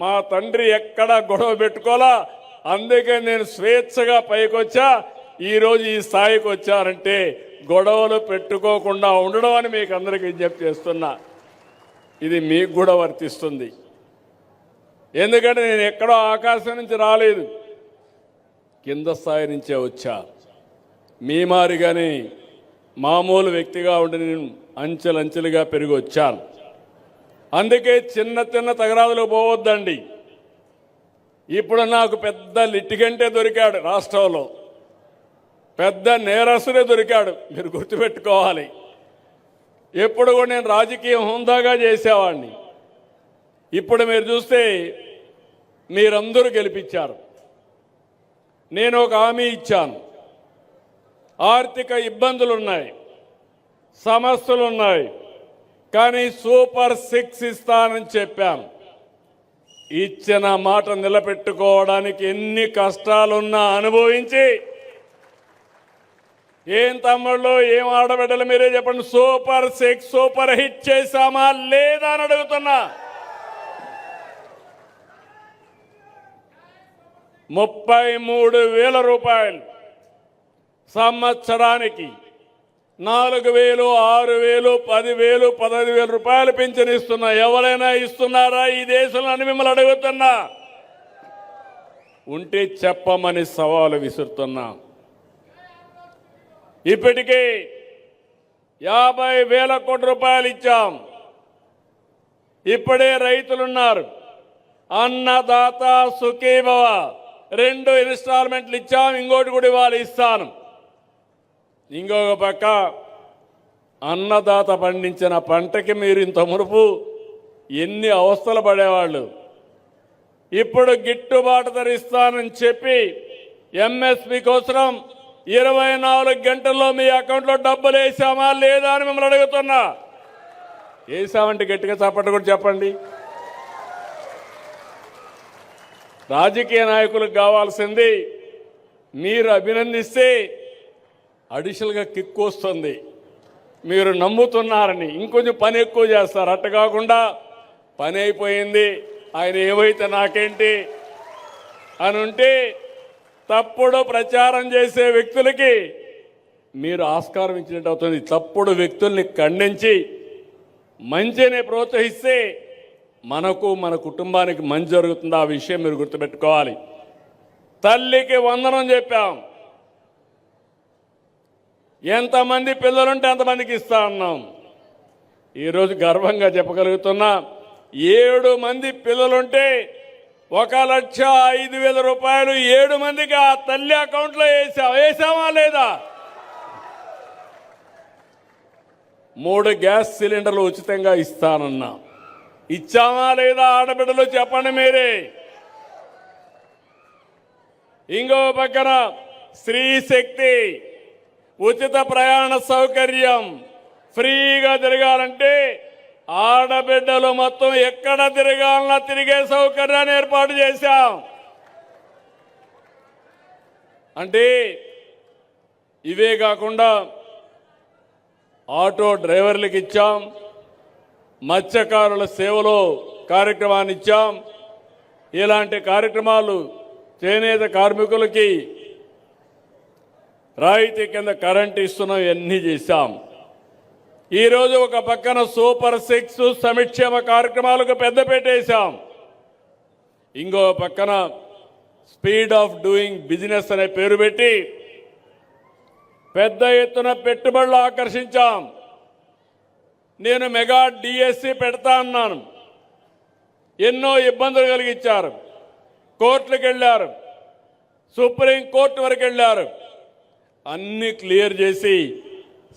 Speaker 1: మా తండ్రి ఎక్కడా గొడవ పెట్టుకోలా, అందుకే నేను స్వేచ్ఛగా పైకొచ్చా. ఈరోజు ఈ స్థాయికి వచ్చారంటే గొడవలు పెట్టుకోకుండా ఉండడం అని మీకు అందరికీ విజ్ఞప్తి చేస్తున్నా. ఇది మీకు కూడా వర్తిస్తుంది. ఎందుకంటే నేను ఎక్కడో ఆకాశం నుంచి రాలేదు, కింద స్థాయి నుంచే వచ్చా. మీ మారిగానే మామూలు వ్యక్తిగా ఉండి నేను అంచెలంచెలుగా పెరిగి వచ్చాను. అందుకే చిన్న చిన్న తగరాదులు పోవద్దండి. ఇప్పుడు నాకు పెద్ద లిటిగంటే దొరికాడు, రాష్ట్రంలో పెద్ద నేరస్తుడే దొరికాడు. మీరు గుర్తుపెట్టుకోవాలి, ఎప్పుడు కూడా నేను రాజకీయం హుందాగా చేసేవాడిని. ఇప్పుడు మీరు చూస్తే మీరందరూ గెలిపించారు. నేను ఒక హామీ ఇచ్చాను, ఆర్థిక ఇబ్బందులు ఉన్నాయి, సమస్యలు ఉన్నాయి, కానీ సూపర్ 6 ఇస్తానని చెప్పాను. ఇచ్చిన మాట నిలబెట్టుకోవడానికి ఎన్ని కష్టాలున్నా అనుభవించి, ఏం తమ్ముళ్ళు, ఏం ఆడబిడ్డలు మీరే చెప్పండి, సూపర్ 6 సూపర్ హిట్ చేశామా లేదా అని అడుగుతున్నా. 33,000 రూపాయలు సంవత్సరానికి, 4,000, 6,000, 10,000, 15,000 రూపాయలు పింఛన్ ఇస్తున్నా. ఎవరైనా ఇస్తున్నారా ఈ దేశంలో అని మిమ్మల్ని అడుగుతున్నా. ఉంటే చెప్పమని సవాలు విసురుతున్నా. ఇప్పటికే 50,000 కోట్ల రూపాయలు ఇచ్చాం. ఇప్పుడే రైతులున్నారు. అన్నదాత సుఖీభవ 2 ఇన్స్టాల్మెంట్లు ఇచ్చాం, ఇంకోటి కూడా ఇవాళ ఇస్తాను. ఇంకొక పక్క అన్నదాత పండించిన పంటకి మీరు ఇంత మునుపు ఎన్ని అవస్థలు పడేవాళ్ళు. ఇప్పుడు గిట్టుబాటు ధర ఇస్తానని చెప్పి ఎంఎస్పి కోసం 24 గంటల్లో మీ అకౌంట్లో డబ్బులు వేసామా లేదా అని మిమ్మల్ని అడుగుతున్నా. వేసామంటే గట్టిగా చప్పట్లు కూడా చెప్పండి. రాజకీయ నాయకులకు కావాల్సింది మీరు అభినందిస్తే అడిషనల్గా కిక్ వస్తుంది, మీరు నమ్ముతున్నారని ఇంకొంచెం పని ఎక్కువ చేస్తారు. అట్ట కాకుండా పని అయిపోయింది, ఆయన ఏమైతే నాకేంటి అని ఉంటే తప్పుడు ప్రచారం చేసే వ్యక్తులకి మీరు ఆస్కారం ఇచ్చినట్టు అవుతుంది. తప్పుడు వ్యక్తుల్ని ఖండించి మంచిని ప్రోత్సహిస్తే మనకు మన కుటుంబానికి మంచి జరుగుతుంది. ఆ విషయం మీరు గుర్తుపెట్టుకోవాలి. తల్లికి వందనం చెప్పాం, ఎంతమంది పిల్లలుంటే అంతమందికి ఇస్తా అన్నాం. ఈరోజు గర్వంగా చెప్పగలుగుతున్నా, 7 మంది పిల్లలుంటే 1,05,000 రూపాయలు 7 మందికి ఆ తల్లి అకౌంట్లో వేసామా లేదా? 3 గ్యాస్ సిలిండర్లు ఉచితంగా ఇస్తానన్నా, ఇచ్చామా లేదా? ఆడబిడ్డలు చెప్పండి మీరే. ఇంకో పక్కన స్త్రీ శక్తి ఉచిత ప్రయాణ సౌకర్యం, ఫ్రీగా తిరగాలంటే ఆడబిడ్డలు మొత్తం ఎక్కడ తిరగాలన్నా తిరిగే సౌకర్యాన్ని ఏర్పాటు చేశాం. అంటే ఇవే కాకుండా ఆటో డ్రైవర్లకు ఇచ్చాం, మత్స్యకారుల సేవలో కార్యక్రమాన్ని ఇచ్చాం. ఇలాంటి కార్యక్రమాలు చేనేత కార్మికులకి రాయితీ కింద కరెంట్ ఇస్తున్నాం, ఇవన్నీ చేశాం. ఈరోజు ఒక పక్కన సూపర్ 6 సంక్షేమ కార్యక్రమాలకు పెద్దపీట వేశాం. ఇంకో పక్కన స్పీడ్ ఆఫ్ డూయింగ్ బిజినెస్ అనే పేరు పెట్టి పెద్ద ఎత్తున పెట్టుబడులు ఆకర్షించాం. నేను మెగా డిఎస్సి పెడతా అన్నాను, ఎన్నో ఇబ్బందులు కలిగించారు. కోర్టులకు వెళ్ళారు, సుప్రీంకోర్టు వరకు వెళ్ళారు. అన్ని క్లియర్ చేసి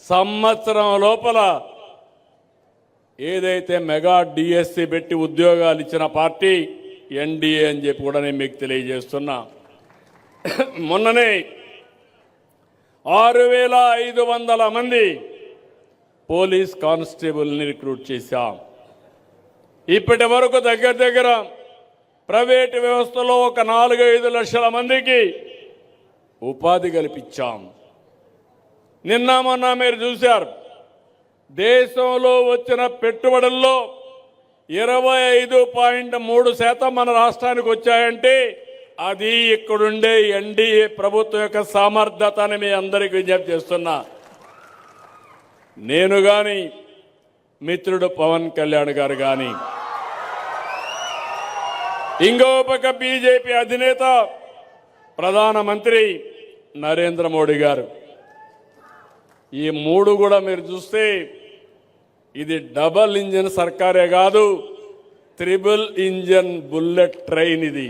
Speaker 1: సంవత్సరం లోపల ఏదైతే మెగా డిఎస్సి పెట్టి ఉద్యోగాలు ఇచ్చిన పార్టీ ఎన్డీఏ అని చెప్పి కూడా నేను మీకు తెలియజేస్తున్నా. మొన్ననే 6,500 మంది పోలీస్ కానిస్టేబుల్ని రిక్రూట్ చేశాం. ఇప్పటి వరకు దగ్గర ప్రైవేటు వ్యవస్థలో ఒక 4-5 లక్షల మందికి ఉపాధి కల్పించాం. నిన్న మొన్న మీరు చూశారు, దేశంలో వచ్చిన పెట్టుబడుల్లో 25.3% మన రాష్ట్రానికి వచ్చాయంటే అది ఇక్కడుండే ఎన్డీఏ ప్రభుత్వం యొక్క సామర్థ్యత అని మీ అందరికీ విజ్ఞప్తి చేస్తున్నా. నేను కానీ మిత్రుడు పవన్ కళ్యాణ్ గారు కానీ, ఇంకో పక్క బీజేపీ అధినేత ప్రధానమంత్రి నరేంద్ర మోడీ గారు, ఈ 3 కూడా మీరు చూస్తే ఇది డబల్ ఇంజిన్ సర్కారే కాదు, 3 ఇంజిన్ బుల్లెట్ ట్రైన్. ఇది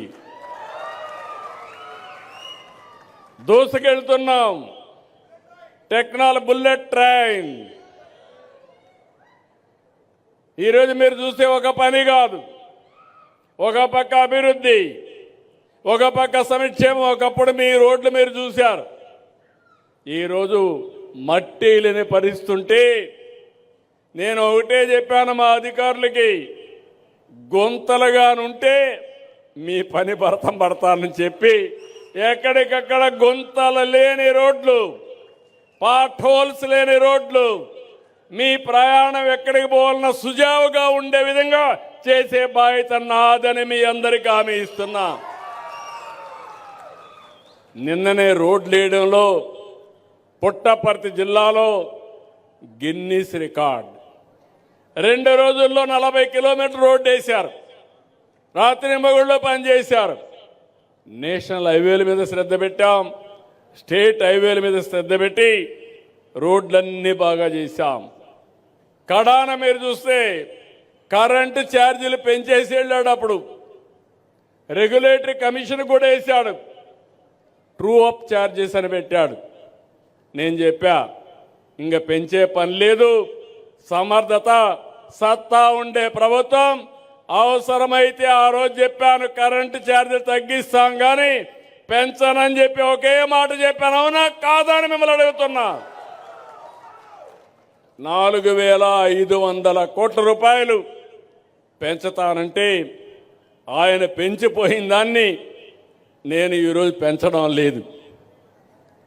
Speaker 1: దూసుకెళ్తున్నాం, టెక్నాలజీ బుల్లెట్ ట్రైన్. ఈరోజు మీరు చూస్తే ఒక పని కాదు, ఒక పక్క అభివృద్ధి, ఒక పక్క సంక్షేమం. ఒకప్పుడు మీ రోడ్లు మీరు చూశారు, ఈరోజు మట్టి లేని పరిస్థితుంటే నేను ఒకటే చెప్పాను మా అధికారులకి, గుంతలుగానుంటే మీ పని భరతం పడతానని చెప్పి ఎక్కడికక్కడ గుంతలు లేని రోడ్లు, పాట్ హోల్స్ లేని రోడ్లు, మీ ప్రయాణం ఎక్కడికి పోవాలన్నా సుజావుగా ఉండే విధంగా చేసే బాధ్యత నాదని మీ అందరికీ హామీ ఇస్తున్నా. నిన్ననే రోడ్లు వేయడంలో పుట్టపర్తి జిల్లాలో గిన్నీస్ రికార్డ్. 2 రోజుల్లో 40 కిలోమీటర్ రోడ్డు వేశారు, రాత్రి మగుళ్ళలో పనిచేశారు. నేషనల్ హైవేల మీద శ్రద్ధ పెట్టాం, స్టేట్ హైవేల మీద శ్రద్ధ పెట్టి రోడ్లన్నీ బాగా చేశాం. కడాన మీరు చూస్తే కరెంటు ఛార్జీలు పెంచేసి వెళ్ళాడు. అప్పుడు రెగ్యులేటరీ కమిషన్ కూడా వేశాడు. ట్రూ అప్ ఛార్జెస్ అని పెట్టాడు. నేను చెప్పా ఇంక పెంచే పని లేదు. సమర్థత సత్తా ఉండే ప్రభుత్వం అవసరమైతే ఆ రోజు చెప్పాను కరెంటు ఛార్జీలు తగ్గిస్తాం కానీ పెంచనని చెప్పి ఒకే మాట చెప్పాను. అవునా కాదా అని మిమ్మల్ని అడుగుతున్నా. 4,500 కోట్ల రూపాయలు పెంచుతానంటే ఆయన పెంచిపోయిన దాన్ని నేను ఈరోజు పెంచడం లేదు.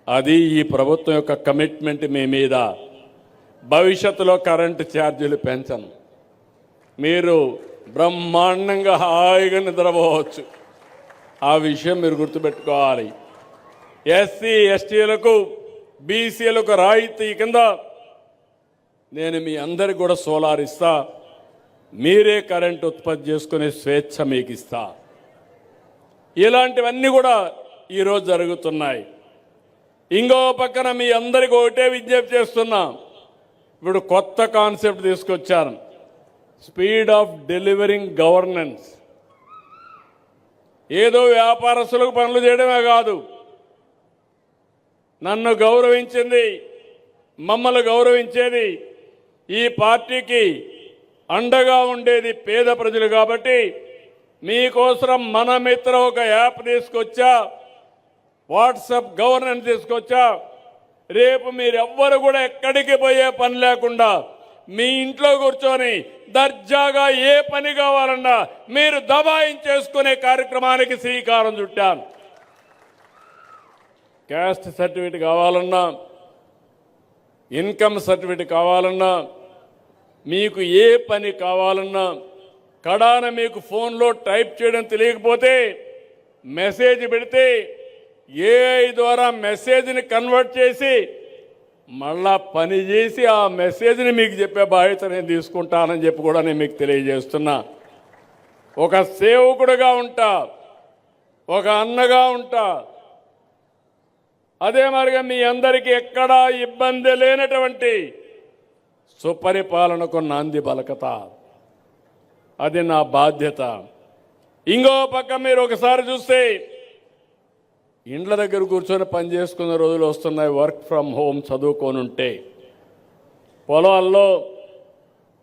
Speaker 1: అది ఈ ప్రభుత్వం యొక్క కమిట్మెంట్ మీ మీద. భవిష్యత్తులో కరెంటు ఛార్జీలు పెంచను. మీరు బ్రహ్మాండంగా హాయిగా నిద్రపోవచ్చు. ఆ విషయం మీరు గుర్తుపెట్టుకోవాలి. ఎస్సీ ఎస్టీలకు బీసీలకు రాయితీ కింద నేను మీ అందరికి కూడా సోలార్ ఇస్తా. మీరే కరెంట్ ఉత్పత్తి చేసుకునే స్వేచ్ఛ మీకు ఇస్తా. ఇలాంటివన్నీ కూడా ఈరోజు జరుగుతున్నాయి. ఇంకో పక్కన మీ అందరికీ ఒకటే విజ్ఞప్తి చేస్తున్నా. ఇప్పుడు కొత్త కాన్సెప్ట్ తీసుకొచ్చాను, స్పీడ్ ఆఫ్ డెలివరింగ్ గవర్నెన్స్. ఏదో వ్యాపారస్తులకు పనులు చేయడమే కాదు, నన్ను గౌరవించింది, మమ్మల్ని గౌరవించేది, ఈ పార్టీకి అండగా ఉండేది పేద ప్రజలు. కాబట్టి మీకోసం మన మిత్ర ఒక యాప్ తీసుకొచ్చా, వాట్సాప్ గవర్నెన్స్ తీసుకొచ్చా. రేపు మీరెవ్వరు కూడా ఎక్కడికి పోయే పని లేకుండా మీ ఇంట్లో కూర్చొని దర్జాగా ఏ పని కావాలన్నా మీరు దబాయించేసుకునే కార్యక్రమానికి శ్రీకారం చుట్టాను. క్యాస్ట్ సర్టిఫికేట్ కావాలన్నా, ఇన్కమ్ సర్టిఫికేట్ కావాలన్నా, మీకు ఏ పని కావాలన్నా, కడాన మీకు ఫోన్లో టైప్ చేయడం తెలియకపోతే మెసేజ్ పెడితే ఏఐ ద్వారా మెసేజ్ని కన్వర్ట్ చేసి మళ్ళా పని చేసి ఆ మెసేజ్ని మీకు చెప్పే బాధ్యత నేను తీసుకుంటానని చెప్పి కూడా నేను మీకు తెలియజేస్తున్నా. ఒక సేవకుడుగా ఉంటా, ఒక అన్నగా ఉంటా. అదే మరిగా మీ అందరికీ ఎక్కడా ఇబ్బంది లేనటువంటి సుపరిపాలనకు నాంది పలకతా. అది నా బాధ్యత. ఇంకో పక్క మీరు ఒకసారి చూస్తే ఇండ్ల దగ్గర కూర్చొని పని చేసుకునే రోజులు వస్తున్నాయి. వర్క్ ఫ్రమ్ హోమ్ చదువుకోనుంటే పొలాల్లో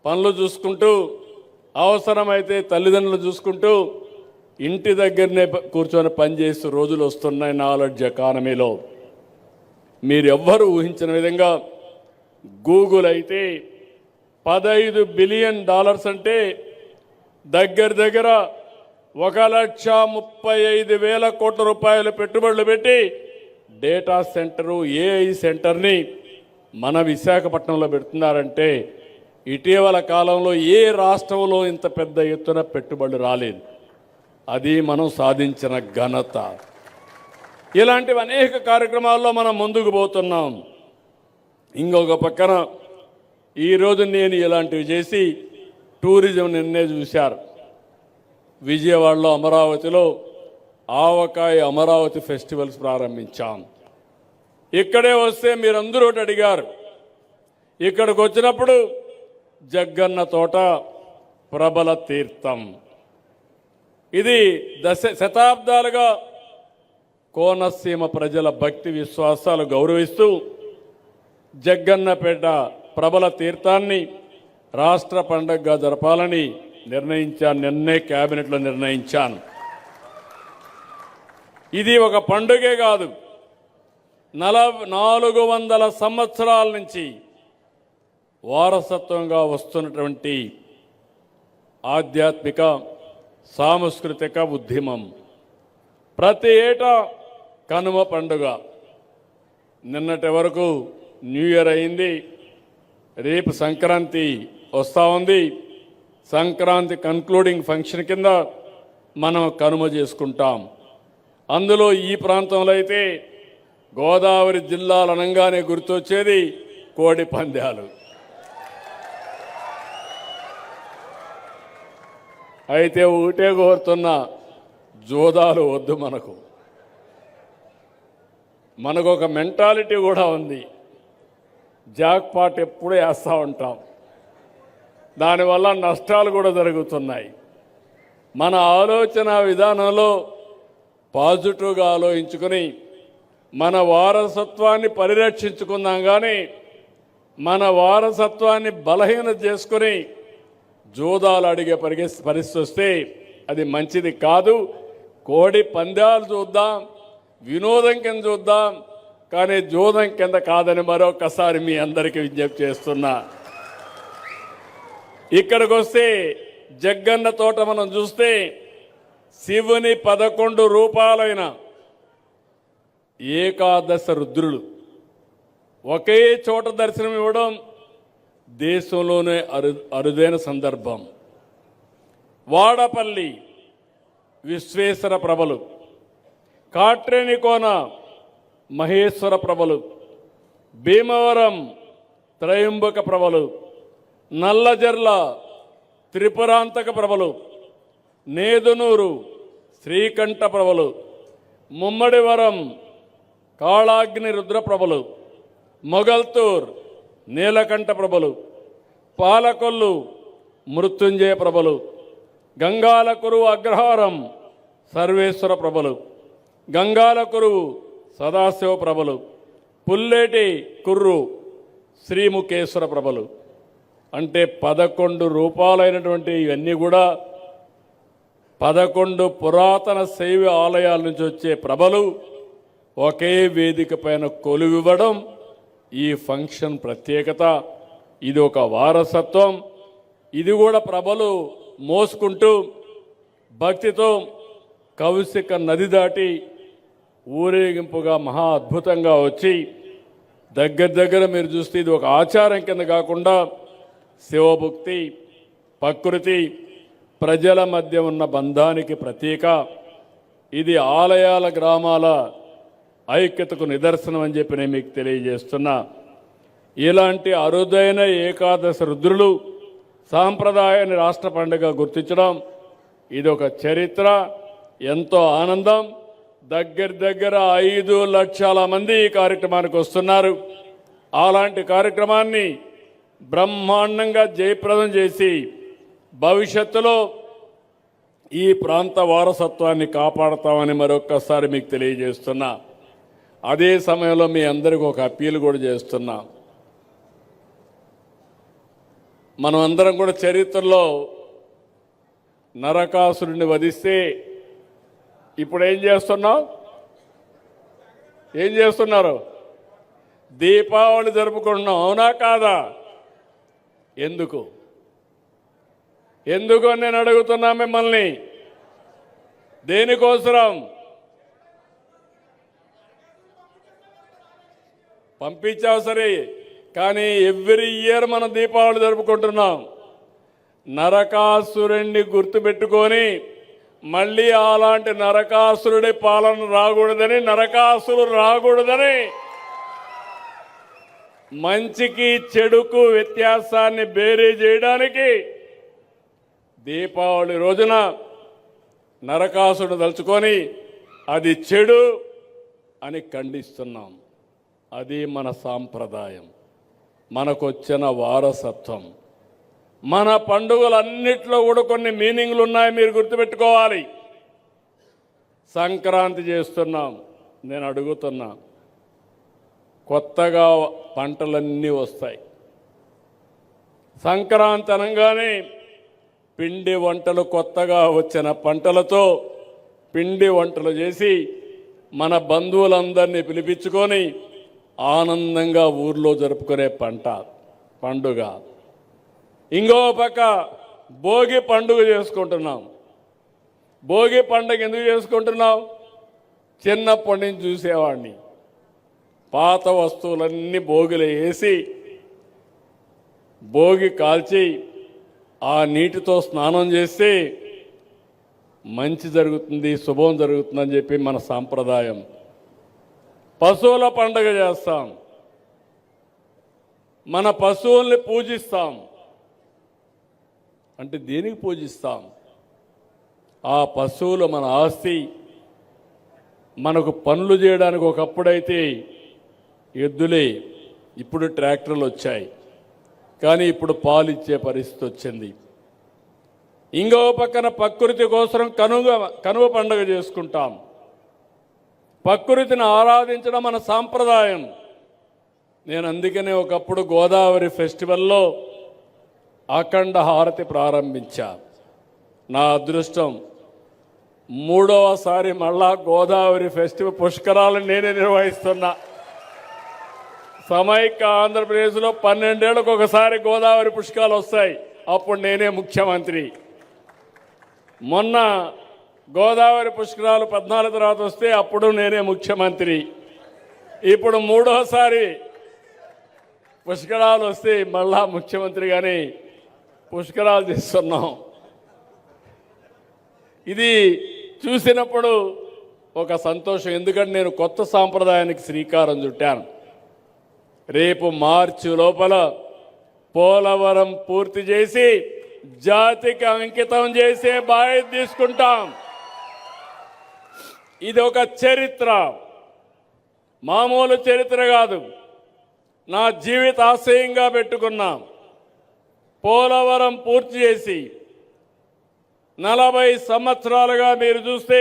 Speaker 1: పనులు చూసుకుంటూ, అవసరమైతే తల్లిదండ్రులు చూసుకుంటూ ఇంటి దగ్గరనే కూర్చొని పనిచేస్తూ రోజులు వస్తున్నాయి. నాలెడ్జ్ ఎకానమీలో మీరు ఎవ్వరూ ఊహించిన విధంగా గూగుల్ అయితే $15 బిలియన్ అంటే దగ్గర దగ్గర 1,35,000 కోట్ల రూపాయలు పెట్టుబడులు పెట్టి డేటా సెంటరు, ఏఐ సెంటర్ని మన విశాఖపట్నంలో పెడుతున్నారంటే ఇటీవల కాలంలో ఏ రాష్ట్రంలో ఇంత పెద్ద ఎత్తున పెట్టుబడులు రాలేదు. అది మనం సాధించిన ఘనత. ఇలాంటివి అనేక కార్యక్రమాల్లో మనం ముందుకు పోతున్నాం. ఇంకొక పక్కన ఈరోజు నేను ఇలాంటివి చేసి టూరిజం నిన్నే చూశారు. విజయవాడలో అమరావతిలో ఆవకాయ అమరావతి ఫెస్టివల్స్ ప్రారంభించాం. ఇక్కడే వస్తే మీరందరూ అడిగారు. ఇక్కడికి వచ్చినప్పుడు జగ్గన్న తోట ప్రబల తీర్థం. ఇది శతాబ్దాలుగా కోనసీమ ప్రజల భక్తి విశ్వాసాలు గౌరవిస్తూ జగ్గన్నపేట ప్రబల తీర్థాన్ని రాష్ట్ర పండుగగా జరపాలని నిర్ణయించాను. నిన్నే కేబినెట్లో నిర్ణయించాను. ఇది ఒక పండుగే కాదు, 400 సంవత్సరాల నుంచి వారసత్వంగా వస్తున్నటువంటి ఆధ్యాత్మిక సాంస్కృతిక ఉద్యమం. ప్రతి ఏటా కనుమ పండుగ. నిన్నటి వరకు న్యూ ఇయర్ అయింది. రేపు సంక్రాంతి వస్తూ ఉంది. సంక్రాంతి కన్క్లూడింగ్ ఫంక్షన్ కింద మనం కనుమ చేసుకుంటాం. అందులో ఈ ప్రాంతంలో అయితే గోదావరి జిల్లాలు అనగానే గుర్తొచ్చేది కోడి పందాలు. అయితే ఒకటే కోరుతున్నా, జోదాలు వద్దు. మనకు ఒక మెంటాలిటీ కూడా ఉంది. జాక్ పాట్ ఎప్పుడు వేస్తూ ఉంటాం. దానివల్ల నష్టాలు కూడా జరుగుతున్నాయి. మన ఆలోచన విధానంలో పాజిటివ్గా ఆలోచించుకొని మన వారసత్వాన్ని పరిరక్షించుకుందాం. కానీ మన వారసత్వాన్ని బలహీన చేసుకొని జోదాలు అడిగే పరిస్థితి వస్తే అది మంచిది కాదు. కోడి పందాలు చూద్దాం, వినోదం కింద చూద్దాం, కానీ జోదం కింద కాదని మరొకసారి మీ అందరికీ విజ్ఞప్తి చేస్తున్నా. ఇక్కడికి వస్తే జగ్గన్న తోట మనం చూస్తే శివుని 11 రూపాలైన ఏకాదశ రుద్రులు ఒకే చోట దర్శనం ఇవ్వడం దేశంలోనే అరుదైన సందర్భం. వాడపల్లి విశ్వేశ్వర ప్రభలు, కాట్రేనికోన మహేశ్వర ప్రభలు, భీమవరం త్రయంబక ప్రభలు, నల్లజర్ల త్రిపురాంతక ప్రభలు, నేదునూరు శ్రీకంఠ ప్రభలు, ముమ్మడివరం కాళాగ్ని రుద్ర ప్రభలు, మొగల్తూర్ నీలకంఠ ప్రభలు, పాలకొల్లు మృత్యుంజయ ప్రభలు, గంగాలకురువు అగ్రహారం సర్వేశ్వర ప్రభలు, గంగాలకురువు సదాశివ ప్రభలు, పుల్లేటి కుర్రు శ్రీముఖేశ్వర ప్రభలు. అంటే 11 రూపాలైనటువంటి ఇవన్నీ కూడా 11 పురాతన శైవ ఆలయాల నుంచి వచ్చే ప్రభలు ఒకే వేదిక పైన కొలువివ్వడం ఈ ఫంక్షన్ ప్రత్యేకత. ఇది ఒక వారసత్వం. ఇది కూడా ప్రభలు మోసుకుంటూ భక్తితో కౌశిక నది దాటి ఊరేగింపుగా మహా అద్భుతంగా వచ్చి దగ్గర మీరు చూస్తే ఇది ఒక ఆచారం కింద కాకుండా శివభక్తి, ప్రకృతి, ప్రజల మధ్య ఉన్న బంధానికి ప్రతీక. ఇది ఆలయాల గ్రామాల ఐక్యతకు నిదర్శనం అని చెప్పి నేను మీకు తెలియజేస్తున్నా. ఇలాంటి అరుదైన ఏకాదశ రుద్రులు సాంప్రదాయాన్ని రాష్ట్ర పండుగ గుర్తించడం ఇది ఒక చరిత్ర. ఎంతో ఆనందం. దగ్గర 5 లక్షల మంది ఈ కార్యక్రమానికి వస్తున్నారు. అలాంటి కార్యక్రమాన్ని బ్రహ్మాండంగా జయప్రదం చేసి భవిష్యత్తులో ఈ ప్రాంత వారసత్వాన్ని కాపాడతామని మరొక్కసారి మీకు తెలియజేస్తున్నా. అదే సమయంలో మీ అందరికీ ఒక అప్పీల్ కూడా చేస్తున్నా. మనం అందరం కూడా చరిత్రలో నరకాసురుడిని వధిస్తే ఇప్పుడు ఏం చేస్తున్నారు? దీపావళి జరుపుకుంటున్నాం, అవునా కాదా? ఎందుకు అని నేను అడుగుతున్నా మిమ్మల్ని. దేనికోసరం పంపించావు సరే, కానీ ఎవ్రీ ఇయర్ మనం దీపావళి జరుపుకుంటున్నాం. నరకాసురుణ్ణి గుర్తుపెట్టుకొని మళ్ళీ అలాంటి నరకాసురుడి పాలన రాకూడదని, నరకాసురుడు రాకూడదని, మంచికి చెడుకు వ్యత్యాసాన్ని బేరీ చేయడానికి దీపావళి రోజున నరకాసురుడు తలుచుకొని అది చెడు అని ఖండిస్తున్నాం. అది మన సాంప్రదాయం, మనకొచ్చిన వారసత్వం. మన పండుగలన్నిట్లో కూడా కొన్ని మీనింగ్లు ఉన్నాయి, మీరు గుర్తుపెట్టుకోవాలి. సంక్రాంతి చేస్తున్నాం, నేను అడుగుతున్నా, కొత్తగా పంటలన్నీ వస్తాయి. సంక్రాంతి అనగానే పిండి వంటలు, కొత్తగా వచ్చిన పంటలతో పిండి వంటలు చేసి మన బంధువులందరినీ పిలిపించుకొని ఆనందంగా ఊర్లో జరుపుకునే పండుగ. ఇంకో పక్క భోగి పండుగ చేసుకుంటున్నాం. భోగి పండుగ ఎందుకు చేసుకుంటున్నాం? చిన్నప్పటి నుంచి చూసేవాడిని. పాత వస్తువులన్నీ భోగిలో వేసి భోగి కాల్చి ఆ నీటితో స్నానం చేస్తే మంచి జరుగుతుంది, శుభం జరుగుతుందని చెప్పి మన సాంప్రదాయం. పశువుల పండుగ చేస్తాం, మన పశువుల్ని పూజిస్తాం. అంటే దేనికి పూజిస్తాం? ఆ పశువులు మన ఆస్తి. మనకు పనులు చేయడానికి ఒకప్పుడైతే ఎద్దులే, ఇప్పుడు ట్రాక్టర్లు వచ్చాయి. కానీ ఇప్పుడు పాలు ఇచ్చే పరిస్థితి వచ్చింది. ఇంకో పక్కన ప్రకృతి కోసం కనుమ పండుగ చేసుకుంటాం. ప్రకృతిని ఆరాధించడం మన సాంప్రదాయం. నేను అందుకనే ఒకప్పుడు గోదావరి ఫెస్టివల్లో అఖండ హారతి ప్రారంభించా. నా అదృష్టం మూడవసారి మళ్ళా గోదావరి ఫెస్టివల్ పుష్కరాలను నేనే నిర్వహిస్తున్నా. సమైక్య ఆంధ్రప్రదేశ్లో 12 ఏళ్లకు ఒకసారి గోదావరి పుష్కరాలు వస్తాయి. అప్పుడు నేనే ముఖ్యమంత్రి. మొన్న గోదావరి పుష్కరాలు 14 తర్వాత వస్తే అప్పుడు నేనే ముఖ్యమంత్రి. ఇప్పుడు మూడోసారి పుష్కరాలు వస్తే మళ్ళా ముఖ్యమంత్రిగానే పుష్కరాలు చేస్తున్నాం. ఇది చూసినప్పుడు ఒక సంతోషం. ఎందుకంటే నేను కొత్త సాంప్రదాయానికి శ్రీకారం చుట్టాను. రేపు మార్చి లోపల పోలవరం పూర్తి చేసి జాతికి అంకితం చేసే బాధ్యత తీసుకుంటాం. ఇది ఒక చరిత్ర, మామూలు చరిత్ర కాదు. నా జీవిత ఆశయంగా పెట్టుకున్నాం. పోలవరం పూర్తి చేసి 40 సంవత్సరాలుగా మీరు చూస్తే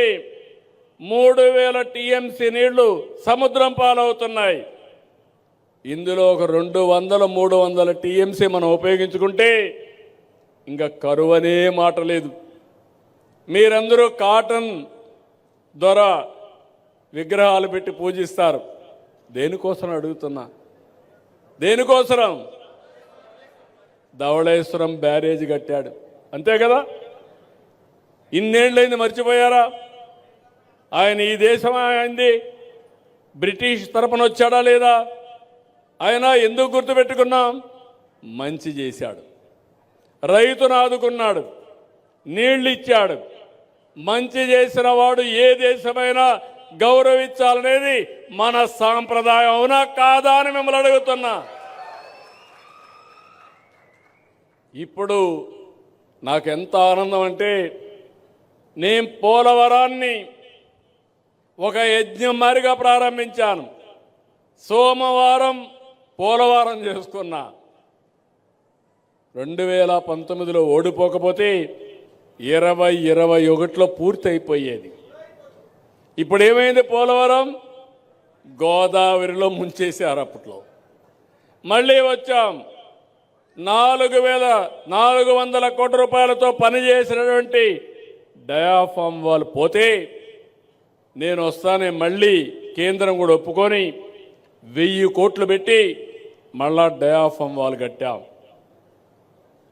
Speaker 1: 3000 టీఎంసీ నీళ్లు సముద్రం పాలవుతున్నాయి. ఇందులో ఒక 200-300 టీఎంసీ మనం ఉపయోగించుకుంటే ఇంకా కరువనే మాట లేదు. మీరందరూ కాటన్ దొర విగ్రహాలు పెట్టి పూజిస్తారు. దేనికోసం అడుగుతున్నా? దేనికోసం? ధవళేశ్వరం బ్యారేజ్ కట్టాడు, అంతే కదా? ఇన్నేళ్ళైంది, మర్చిపోయారా? ఆయన ఈ దేశం అయింది బ్రిటిష్ తరపున వచ్చాడా లేదా? ఆయన ఎందుకు గుర్తుపెట్టుకున్నాం? మంచి చేశాడు, రైతును ఆదుకున్నాడు, నీళ్లు ఇచ్చాడు. మంచి చేసిన వాడు ఏ దేశమైనా గౌరవించాలనేది మన సాంప్రదాయం. అవునా కాదా అని మిమ్మల్ని అడుగుతున్నా. ఇప్పుడు నాకెంత ఆనందం అంటే, నేను పోలవరాన్ని ఒక యజ్ఞం మారిగా ప్రారంభించాను. సోమవారం పోలవరం చేసుకున్నా. 2019లో ఓడిపోకపోతే 2021లో పూర్తి అయిపోయేది. ఇప్పుడు ఏమైంది? పోలవరం గోదావరిలో ముంచేశారు. అప్పట్లో మళ్ళీ వచ్చాం. 4,400 కోట్ల రూపాయలతో పనిచేసినటువంటి డయాఫామ్ వాల్ పోతే నేను వస్తానే మళ్ళీ కేంద్రం కూడా ఒప్పుకొని 1000 కోట్లు పెట్టి మళ్ళా డయాఫామ్ వాల్ కట్టాం.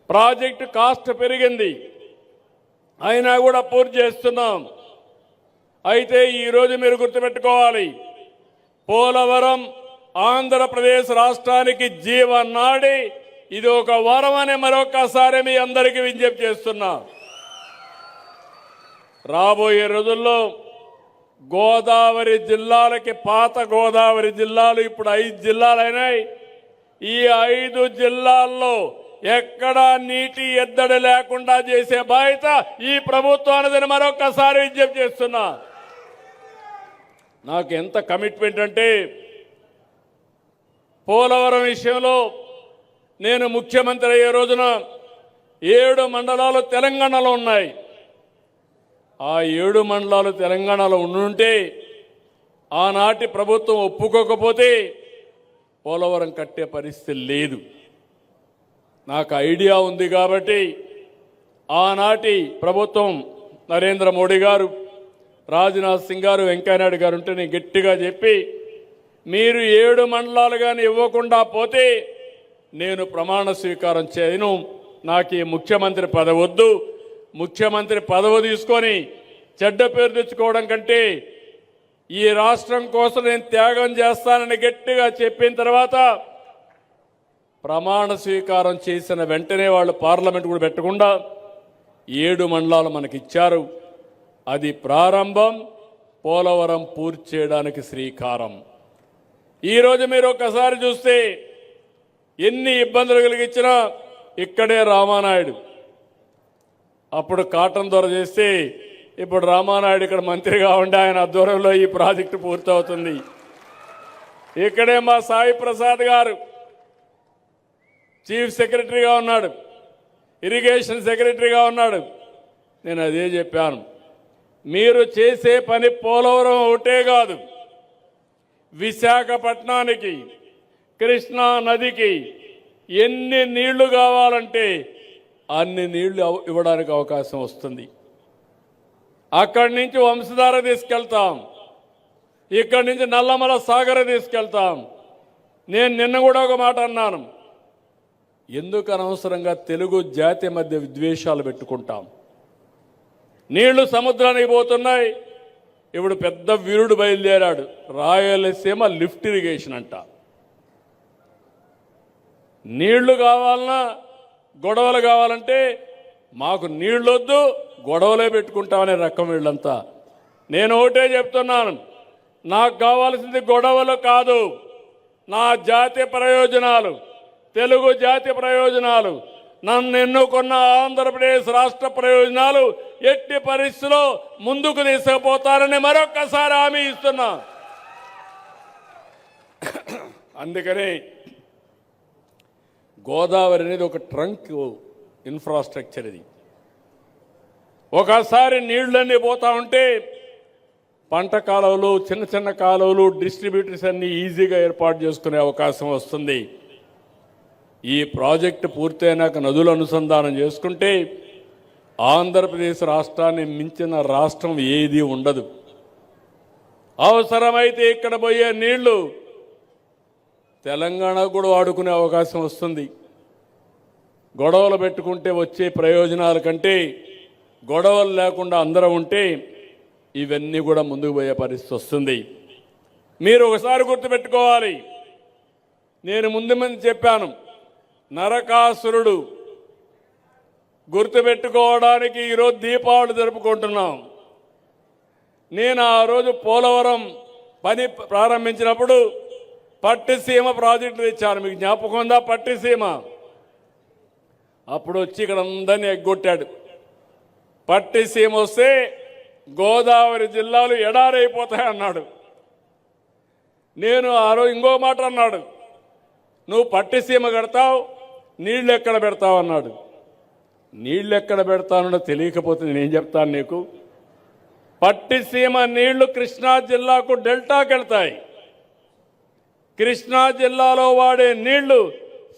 Speaker 1: ప్రాజెక్టు కాస్ట్ పెరిగింది, అయినా కూడా పూర్తి చేస్తున్నాం. అయితే ఈరోజు మీరు గుర్తుపెట్టుకోవాలి, పోలవరం ఆంధ్రప్రదేశ్ రాష్ట్రానికి జీవనాడి. ఇది ఒక వరం అని మరొకసారి మీ అందరికీ విజ్ఞప్తి చేస్తున్నా. రాబోయే రోజుల్లో గోదావరి జిల్లాలకి, పాత గోదావరి జిల్లాలు ఇప్పుడు 5 జిల్లాలైనాయి. ఈ 5 జిల్లాల్లో ఎక్కడా నీటి ఎద్దడి లేకుండా చేసే బాధ్యత ఈ ప్రభుత్వానిదని మరొకసారి విజ్ఞప్తి చేస్తున్నా. నాకు ఎంత కమిట్మెంట్ అంటే, పోలవరం విషయంలో నేను ముఖ్యమంత్రి అయ్యే రోజున 7 మండలాలు తెలంగాణలో ఉన్నాయి. ఆ 7 మండలాలు తెలంగాణలో ఉండుంటే ఆనాటి ప్రభుత్వం ఒప్పుకోకపోతే పోలవరం కట్టే పరిస్థితి లేదు. నాకు ఐడియా ఉంది కాబట్టి ఆనాటి ప్రభుత్వం నరేంద్ర మోడీ గారు, రాజ్నాథ్ సింగ్ గారు, వెంకయ్యనాయుడు గారు ఉంటే నేను గట్టిగా చెప్పి, మీరు 7 మండలాలు కానీ ఇవ్వకుండా పోతే నేను ప్రమాణ స్వీకారం చేయను, నాకు ఈ ముఖ్యమంత్రి పదవి వద్దు, ముఖ్యమంత్రి పదవి తీసుకొని చెడ్డ పేరు తెచ్చుకోవడం కంటే ఈ రాష్ట్రం కోసం నేను త్యాగం చేస్తానని గట్టిగా చెప్పిన తర్వాత ప్రమాణ స్వీకారం చేసిన వెంటనే వాళ్ళు పార్లమెంట్ కూడా పెట్టకుండా 7 మండలాలు మనకిచ్చారు. అది ప్రారంభం. పోలవరం పూర్తి చేయడానికి శ్రీకారం. ఈరోజు మీరు ఒక్కసారి చూస్తే ఎన్ని ఇబ్బందులు కలిగించినా ఇక్కడే రామానాయుడు, అప్పుడు కాటన్ దొర చేస్తే ఇప్పుడు రామానాయుడు ఇక్కడ మంత్రిగా ఉండి ఆయన ఆధ్వర్యంలో ఈ ప్రాజెక్టు పూర్తవుతుంది. ఇక్కడే మా సాయి ప్రసాద్ గారు చీఫ్ సెక్రటరీగా ఉన్నాడు, ఇరిగేషన్ సెక్రటరీగా ఉన్నాడు. నేను అదే చెప్పాను, మీరు చేసే పని పోలవరం ఒకటే కాదు, విశాఖపట్నానికి కృష్ణా నదికి ఎన్ని నీళ్లు కావాలంటే అన్ని నీళ్లు ఇవ్వడానికి అవకాశం వస్తుంది. అక్కడి నుంచి వంశధార తీసుకెళ్తాం, ఇక్కడి నుంచి నల్లమల సాగర్ తీసుకెళ్తాం. నేను నిన్న కూడా ఒక మాట అన్నాను, ఎందుకు అనవసరంగా తెలుగు జాతి మధ్య విద్వేషాలు పెట్టుకుంటాం? నీళ్లు సముద్రానికి పోతున్నాయి. ఇప్పుడు పెద్ద వీరుడు బయలుదేరాడు, రాయలసీమ లిఫ్ట్ ఇరిగేషన్ అంట. నీళ్లు కావాలన్నా గొడవలు కావాలంటే మాకు నీళ్ళొద్దు, గొడవలే పెట్టుకుంటామనే రకం వీళ్ళంతా. నేను ఒకటే చెప్తున్నాను, నాకు కావాల్సింది గొడవలు కాదు, నా జాతి ప్రయోజనాలు, తెలుగు జాతి ప్రయోజనాలు, నన్ను ఎన్నుకున్న ఆంధ్రప్రదేశ్ రాష్ట్ర ప్రయోజనాలు ఎట్టి పరిస్థితిలో ముందుకు తీసుకుపోతారని మరొక్కసారి హామీ ఇస్తున్నా. అందుకని గోదావరి అనేది ఒక ట్రంక్ ఇన్ఫ్రాస్ట్రక్చర్. ఇది ఒకసారి నీళ్లన్నీ పోతా ఉంటే పంట కాలువలు, చిన్న చిన్న కాలువలు, డిస్ట్రిబ్యూటర్స్ అన్నీ ఈజీగా ఏర్పాటు చేసుకునే అవకాశం వస్తుంది. ఈ ప్రాజెక్టు పూర్తయినాక నదులు అనుసంధానం చేసుకుంటే ఆంధ్రప్రదేశ్ రాష్ట్రాన్ని మించిన రాష్ట్రం ఏది ఉండదు. అవసరమైతే ఇక్కడ పోయే నీళ్లు తెలంగాణ కూడా వాడుకునే అవకాశం వస్తుంది. గొడవలు పెట్టుకుంటే వచ్చే ప్రయోజనాల కంటే గొడవలు లేకుండా అందరం ఉంటే ఇవన్నీ కూడా ముందుకు పోయే పరిస్థితి వస్తుంది. మీరు ఒకసారి గుర్తుపెట్టుకోవాలి, నేను ముందు చెప్పాను, నరకాసురుడు గుర్తుపెట్టుకోవడానికి ఈరోజు దీపావళి జరుపుకుంటున్నాం. నేను ఆ రోజు పోలవరం పని ప్రారంభించినప్పుడు పట్టిసీమ ప్రాజెక్టు తెచ్చాను, మీకు జ్ఞాపకం ఉందా? పట్టిసీమ అప్పుడు వచ్చి ఇక్కడ అందరినీ ఎగ్గొట్టాడు. పట్టిసీమ వస్తే గోదావరి జిల్లాలు ఎడారైపోతాయన్నాడు. నేను ఆ రోజు ఇంకో మాట అన్నాడు, నువ్వు పట్టిసీమ కడతావు, నీళ్ళు ఎక్కడ పెడతావు అన్నాడు. నీళ్ళు ఎక్కడ పెడతానో తెలియకపోతే నేనేం చెప్తాను నీకు? పట్టిసీమ నీళ్లు కృష్ణా జిల్లాకు డెల్టాకి వెళ్తాయి. కృష్ణా జిల్లాలో వాడే నీళ్లు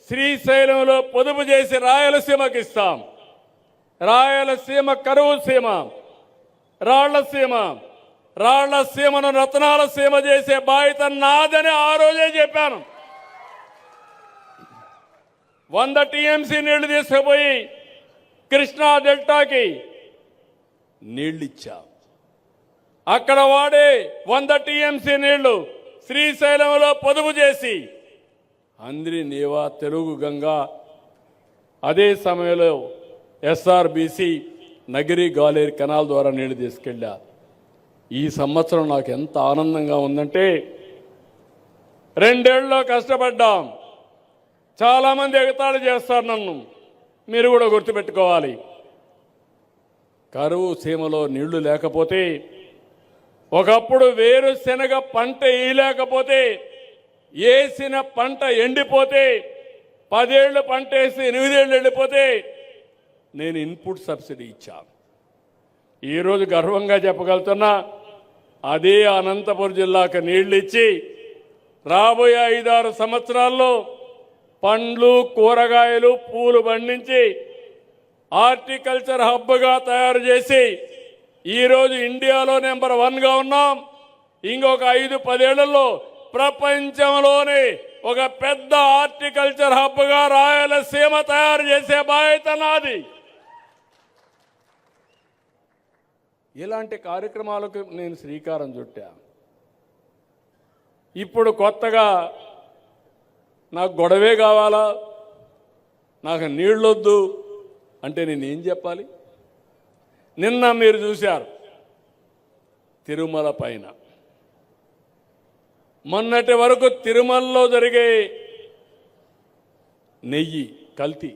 Speaker 1: శ్రీశైలంలో పొదుపు చేసి రాయలసీమకి ఇస్తాం. రాయలసీమ కరువు సీమ, రాళ్లసీమను రత్నాల సీమ చేసే బాధ్యత నాదని ఆ రోజే చెప్పాను. 100 టీఎంసీ నీళ్లు తీసుకుపోయి కృష్ణా డెల్టాకి నీళ్ళిచ్చా. అక్కడ వాడే 100 టీఎంసీ నీళ్లు శ్రీశైలంలో పొదుపు చేసి అంద్రి నీవా, తెలుగు గంగా, అదే సమయంలో ఎస్ఆర్బీసీ నగిరి గాలేరు కెనాల్ ద్వారా నీళ్లు తీసుకెళ్ళా. ఈ సంవత్సరం నాకు ఎంత ఆనందంగా ఉందంటే, 2 ఏళ్లలో కష్టపడ్డాం. చాలామంది ఎగతాళి చేస్తారు నన్ను, మీరు కూడా గుర్తుపెట్టుకోవాలి. కరువు సీమలో నీళ్లు లేకపోతే, ఒకప్పుడు వేరుశెనగ పంట వేయలేకపోతే, వేసిన పంట ఎండిపోతే, 10 ఏళ్ళు పంట వేసి 8 ఏళ్ళు ఎండిపోతే నేను ఇన్పుట్ సబ్సిడీ ఇచ్చాను. ఈరోజు గర్వంగా చెప్పగలుగుతున్నా, అదే అనంతపురం జిల్లాకు నీళ్లు ఇచ్చి రాబోయే 5-6 సంవత్సరాల్లో పండ్లు, కూరగాయలు, పూలు పండించి హార్టికల్చర్ హబ్గా తయారు చేసి ఈరోజు ఇండియాలో నెంబర్ 1గా ఉన్నాం. ఇంకొక 5-10 ఏళ్లలో ప్రపంచంలోనే ఒక పెద్ద హార్టికల్చర్ హబ్గా రాయలసీమ తయారు చేసే బాధ్యత నాది. ఇలాంటి కార్యక్రమాలకు నేను శ్రీకారం చుట్టా. ఇప్పుడు కొత్తగా నాకు గొడవే కావాలా, నాకు నీళ్ళొద్దు అంటే నేనేం చెప్పాలి? నిన్న మీరు చూశారు తిరుమల పైన, మొన్నటి వరకు తిరుమలలో జరిగే నెయ్యి కల్తీ,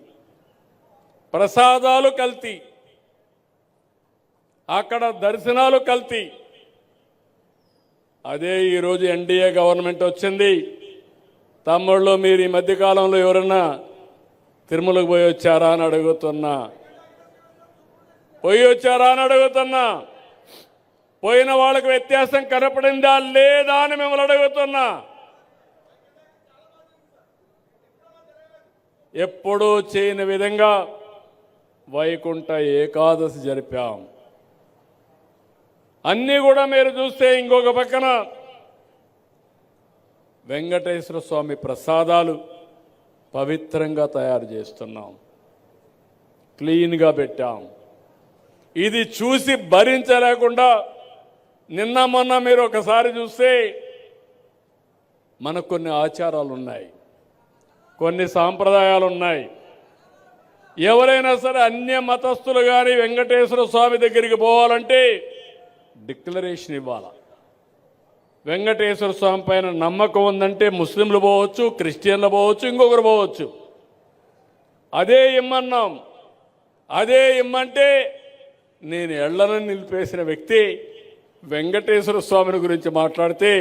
Speaker 1: ప్రసాదాలు కల్తీ, అక్కడ దర్శనాలు కల్తీ. అదే ఈరోజు ఎన్డీఏ గవర్నమెంట్ వచ్చింది. తమ్ముళ్ళు, మీరు ఈ మధ్యకాలంలో ఎవరన్నా తిరుమలకు పోయి వచ్చారా అని అడుగుతున్నా. పోయి వచ్చారా అని అడుగుతున్నా. పోయిన వాళ్ళకు వ్యత్యాసం కనపడిందా లేదా అని మిమ్మల్ని అడుగుతున్నా. ఎప్పుడూ చేయని విధంగా వైకుంఠ ఏకాదశి జరిపాం. అన్నీ కూడా మీరు చూస్తే ఇంకొక పక్కన వెంకటేశ్వర స్వామి ప్రసాదాలు పవిత్రంగా తయారు చేస్తున్నాం, క్లీన్గా పెట్టాం. ఇది చూసి భరించలేకుండా నిన్న మొన్న మీరు ఒకసారి చూస్తే మనకు కొన్ని ఆచారాలు ఉన్నాయి, కొన్ని సాంప్రదాయాలు ఉన్నాయి. ఎవరైనా సరే అన్య మతస్థులు కానీ వెంకటేశ్వర స్వామి దగ్గరికి పోవాలంటే డిక్లరేషన్ ఇవ్వాలి. వెంకటేశ్వర స్వామి పైన నమ్మకం ఉందంటే ముస్లింలు పోవచ్చు, క్రిస్టియన్లు పోవచ్చు, ఇంకొకరు పోవచ్చు. అదే ఇమ్మన్నాం. అదే ఇమ్మంటే నేను ఎళ్లనని నిలిపేసిన వ్యక్తి వెంకటేశ్వర స్వామిని గురించి మాట్లాడితే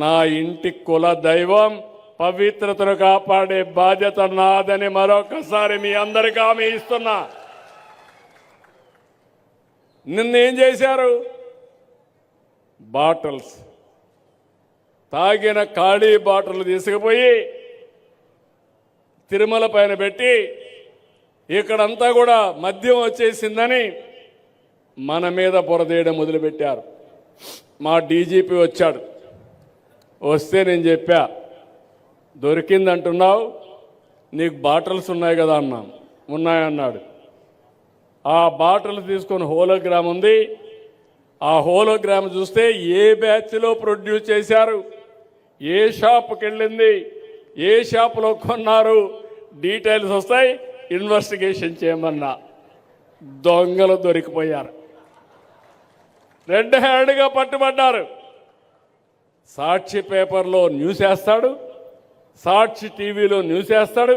Speaker 1: నా ఇంటి కుల దైవం పవిత్రతను కాపాడే బాధ్యత నాదని మరొకసారి మీ అందరికీ హామీ ఇస్తున్నా. నిన్నేం చేశారు? బాటిల్స్, తాగిన ఖాళీ బాటిల్ తీసుకుపోయి తిరుమల పైన పెట్టి ఇక్కడంతా కూడా మద్యం వచ్చేసిందని మన మీద బురదేయడం మొదలుపెట్టారు. మా డీజీపీ వచ్చాడు. వస్తే నేను చెప్పా, దొరికిందంటున్నావు, నీకు బాటిల్స్ ఉన్నాయి కదా అన్నాం. ఉన్నాయన్నాడు. ఆ బాటిల్స్ తీసుకొని హోలోగ్రామ్ ఉంది. ఆ హోలోగ్రామ్ చూస్తే ఏ బ్యాచ్లో ప్రొడ్యూస్ చేశారు, ఏ షాప్కి వెళ్ళింది, ఏ షాపులో కొన్నారు, డీటెయిల్స్ వస్తాయి. ఇన్వెస్టిగేషన్ చేయమన్నా. దొంగలు దొరికిపోయారు, రెడ్ హ్యాండ్గా పట్టుబడ్డారు. సాక్షి పేపర్లో న్యూస్ వేస్తాడు, సాక్షి టీవీలో న్యూస్ వేస్తాడు,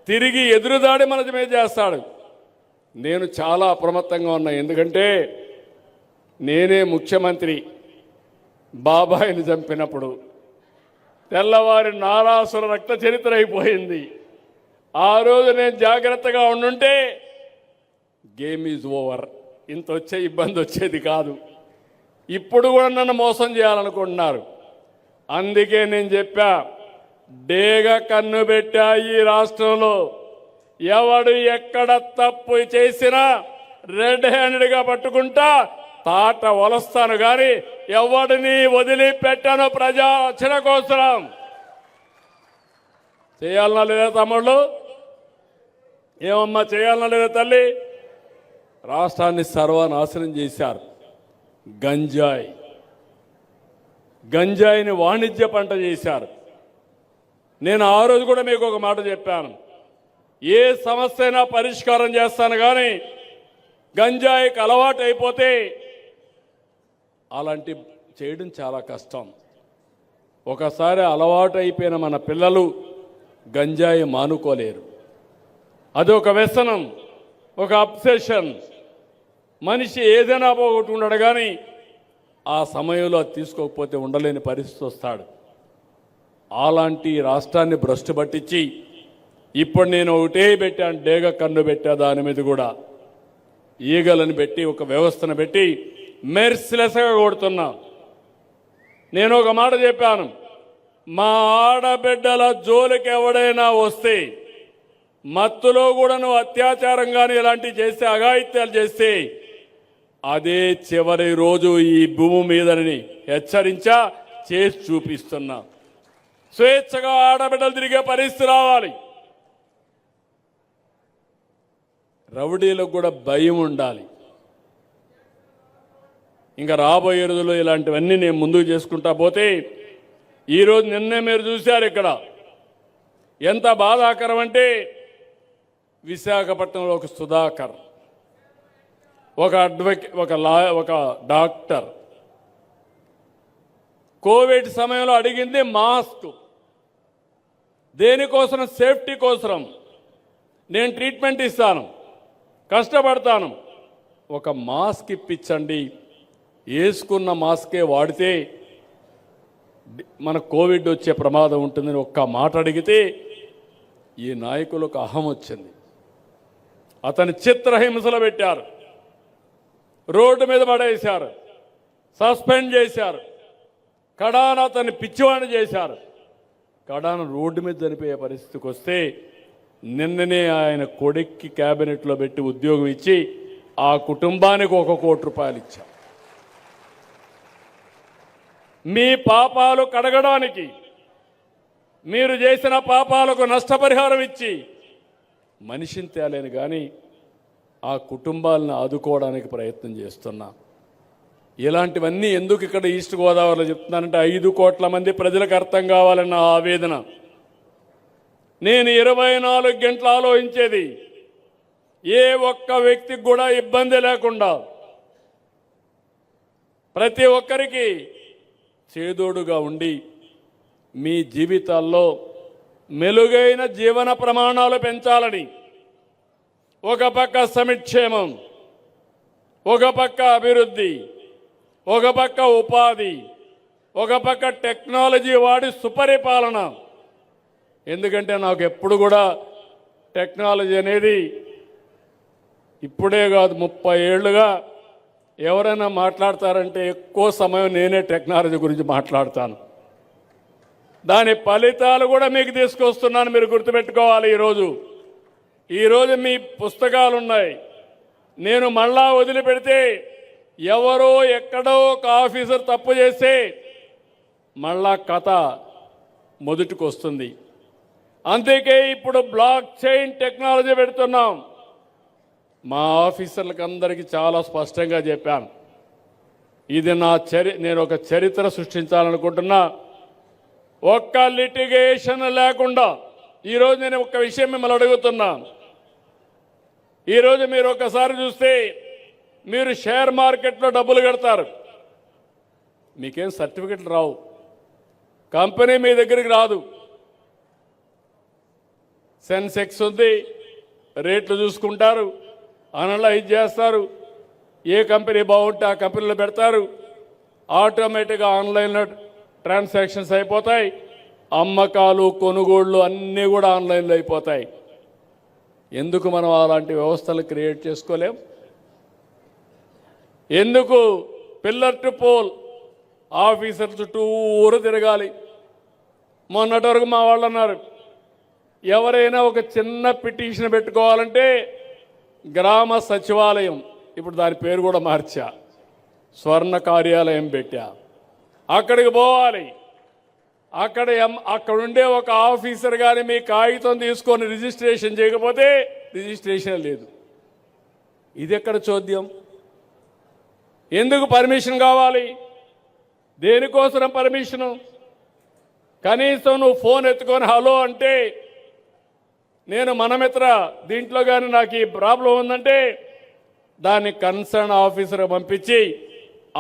Speaker 1: తిరిగి ఎదురుదాడి మన మీద చేస్తాడు. నేను చాలా అప్రమత్తంగా ఉన్నా. ఎందుకంటే నేనే ముఖ్యమంత్రి బాబాయిని చంపినప్పుడు తెల్లవారి నారాసుర రక్త చరిత్ర అయిపోయింది. ఆ రోజు నేను జాగ్రత్తగా ఉండుంటే గేమ్ ఈజ్ ఓవర్, ఇంత వచ్చే ఇబ్బంది వచ్చేది కాదు. ఇప్పుడు కూడా నన్ను మోసం చేయాలనుకుంటున్నారు. అందుకే నేను చెప్పా, డేగ కన్ను పెట్టా ఈ రాష్ట్రంలో. ఎవడు ఎక్కడ తప్పు చేసినా రెడ్ హ్యాండెడ్గా పట్టుకుంటా, తాట వలస్తాను కానీ ఎవడిని వదిలిపెట్టాను. ప్రజా రక్షణ కోసం చేయాలన్నా లేదా తమ్ముళ్ళు? ఏమమ్మా చేయాలన్నా లేదా తల్లి? రాష్ట్రాన్ని సర్వనాశనం చేశారు. గంజాయిని వాణిజ్య పంట చేశారు. నేను ఆ రోజు కూడా మీకు ఒక మాట చెప్పాను, ఏ సమస్య అయినా పరిష్కారం చేస్తాను కానీ గంజాయికి అలవాటు అయిపోతే అలాంటి చేయడం చాలా కష్టం. ఒకసారి అలవాటు అయిపోయిన మన పిల్లలు గంజాయి మానుకోలేరు. అది ఒక వ్యసనం, ఒక అబ్సెషన్. మనిషి ఏదైనా పోగొట్టుకున్నాడు కానీ ఆ సమయంలో అది తీసుకోకపోతే ఉండలేని పరిస్థితి వస్తాడు. అలాంటి రాష్ట్రాన్ని భ్రష్టు పట్టించి ఇప్పుడు నేను ఒకటే పెట్టాను, డేగ కన్ను పెట్టా. దాని మీద కూడా ఈగలను పెట్టి ఒక వ్యవస్థను పెట్టి మెర్సిలెస్గా కొడుతున్నా. నేను ఒక మాట చెప్పాను, మా ఆడబిడ్డల జోలికి ఎవడైనా వస్తే, మత్తులో కూడా నువ్వు అత్యాచారం కానీ ఇలాంటివి చేస్తే, అఘాయిత్యాలు చేస్తే అదే చివరి రోజు ఈ భూమి మీదని హెచ్చరించా, చేసి చూపిస్తున్నా. స్వేచ్ఛగా ఆడబిడ్డలు తిరిగే పరిస్థితి రావాలి. రౌడీలకు కూడా భయం ఉండాలి. ఇంకా రాబోయే రోజుల్లో ఇలాంటివన్నీ నేను ముందుకు చేసుకుంటా పోతే, ఈరోజు నిన్నే మీరు చూశారు ఇక్కడ ఎంత బాధాకరం అంటే, విశాఖపట్నంలో ఒక సుధాకర్, ఒక అడ్వకేట్, ఒక డాక్టర్ కోవిడ్ సమయంలో అడిగింది మాస్క్. దేనికోసం? సేఫ్టీ కోసం. నేను ట్రీట్మెంట్ ఇస్తాను, కష్టపడతాను, ఒక మాస్క్ ఇప్పించండి, వేసుకున్న మాస్కే వాడితే మన కోవిడ్ వచ్చే ప్రమాదం ఉంటుందని ఒక్క మాట అడిగితే ఈ నాయకులకు అహం వచ్చింది. అతని చిత్రహింసలు పెట్టారు, రోడ్డు మీద పడేశారు, సస్పెండ్ చేశారు, కడాన అతన్ని పిచ్చివాణి చేశారు. కడాన రోడ్డు మీద చనిపోయే పరిస్థితికి వస్తే నిన్ననే ఆయన కొడుక్కి క్యాబినెట్లో పెట్టి ఉద్యోగం ఇచ్చి ఆ కుటుంబానికి 1 కోటి రూపాయలు ఇచ్చాం. మీ పాపాలు కడగడానికి, మీరు చేసిన పాపాలకు నష్టపరిహారం ఇచ్చి మనిషిని తేలేను కానీ ఆ కుటుంబాలను ఆదుకోవడానికి ప్రయత్నం చేస్తున్నా. ఇలాంటివన్నీ ఎందుకు ఇక్కడ ఈస్ట్ గోదావరిలో చెప్తున్నానంటే 5 కోట్ల మంది ప్రజలకు అర్థం కావాలన్న ఆవేదన. నేను 24 గంటలు ఆలోచించేది ఏ ఒక్క వ్యక్తికి కూడా ఇబ్బంది లేకుండా ప్రతి ఒక్కరికి చేదోడుగా ఉండి మీ జీవితాల్లో మెలుగైన జీవన ప్రమాణాలు పెంచాలని ఒక పక్క సంక్షేమం, ఒక పక్క అభివృద్ధి, ఒక పక్క ఉపాధి, ఒక పక్క టెక్నాలజీ వాడి సుపరిపాలన. ఎందుకంటే నాకు ఎప్పుడు కూడా టెక్నాలజీ అనేది ఇప్పుడే కాదు 30 ఏళ్లుగా ఎవరైనా మాట్లాడతారంటే ఎక్కువ సమయం నేనే టెక్నాలజీ గురించి మాట్లాడతాను. దాని ఫలితాలు కూడా మీకు తీసుకొస్తున్నాను, మీరు గుర్తుపెట్టుకోవాలి. ఈరోజు మీ పుస్తకాలు ఉన్నాయి. నేను మళ్ళా వదిలిపెడితే ఎవరో ఎక్కడో ఒక ఆఫీసర్ తప్పు చేస్తే మళ్ళా కథ మొదటికి వస్తుంది. అందుకే ఇప్పుడు బ్లాక్ చైన్ టెక్నాలజీ పెడుతున్నాం. మా ఆఫీసర్లకు అందరికీ చాలా స్పష్టంగా చెప్పాను, ఇది నేను ఒక చరిత్ర సృష్టించాలనుకుంటున్నా. ఒక్క లిటిగేషన్ లేకుండా ఈరోజు నేను ఒక విషయం మిమ్మల్ని అడుగుతున్నా. ఈరోజు మీరు ఒకసారి చూస్తే మీరు షేర్ మార్కెట్లో డబ్బులు కడతారు, మీకేం సర్టిఫికెట్లు రావు, కంపెనీ మీ దగ్గరికి రాదు. సెన్సెక్స్ ఉంది, రేట్లు చూసుకుంటారు, అనలైజ్ చేస్తారు, ఏ కంపెనీ బాగుంటే ఆ కంపెనీలో పెడతారు. ఆటోమేటిక్గా ఆన్లైన్లో ట్రాన్సాక్షన్స్ అయిపోతాయి, అమ్మకాలు కొనుగోళ్లు అన్నీ కూడా ఆన్లైన్లో అయిపోతాయి. ఎందుకు మనం అలాంటి వ్యవస్థలు క్రియేట్ చేసుకోలేం? ఎందుకు పిల్లర్ టు పోల్ ఆఫీసర్ చుట్టూరు తిరగాలి? మొన్నటి వరకు మా వాళ్ళు అన్నారు, ఎవరైనా ఒక చిన్న పిటిషన్ పెట్టుకోవాలంటే గ్రామ సచివాలయం, ఇప్పుడు దాని పేరు కూడా మార్చా, స్వర్ణ కార్యాలయం పెట్టా, అక్కడికి పోవాలి. అక్కడ ఉండే ఒక ఆఫీసర్ కానీ మీ కాగితం తీసుకొని రిజిస్ట్రేషన్ చేయకపోతే రిజిస్ట్రేషన్ లేదు. ఇది ఎక్కడ చోద్యం? ఎందుకు పర్మిషన్ కావాలి? దేనికోసం పర్మిషను? కనీసం నువ్వు ఫోన్ ఎత్తుకొని హలో అంటే, నేను మనమిత్ర దీంట్లో కానీ నాకు ఈ ప్రాబ్లం ఉందంటే దాన్ని కన్సర్న్ ఆఫీసర్ పంపించి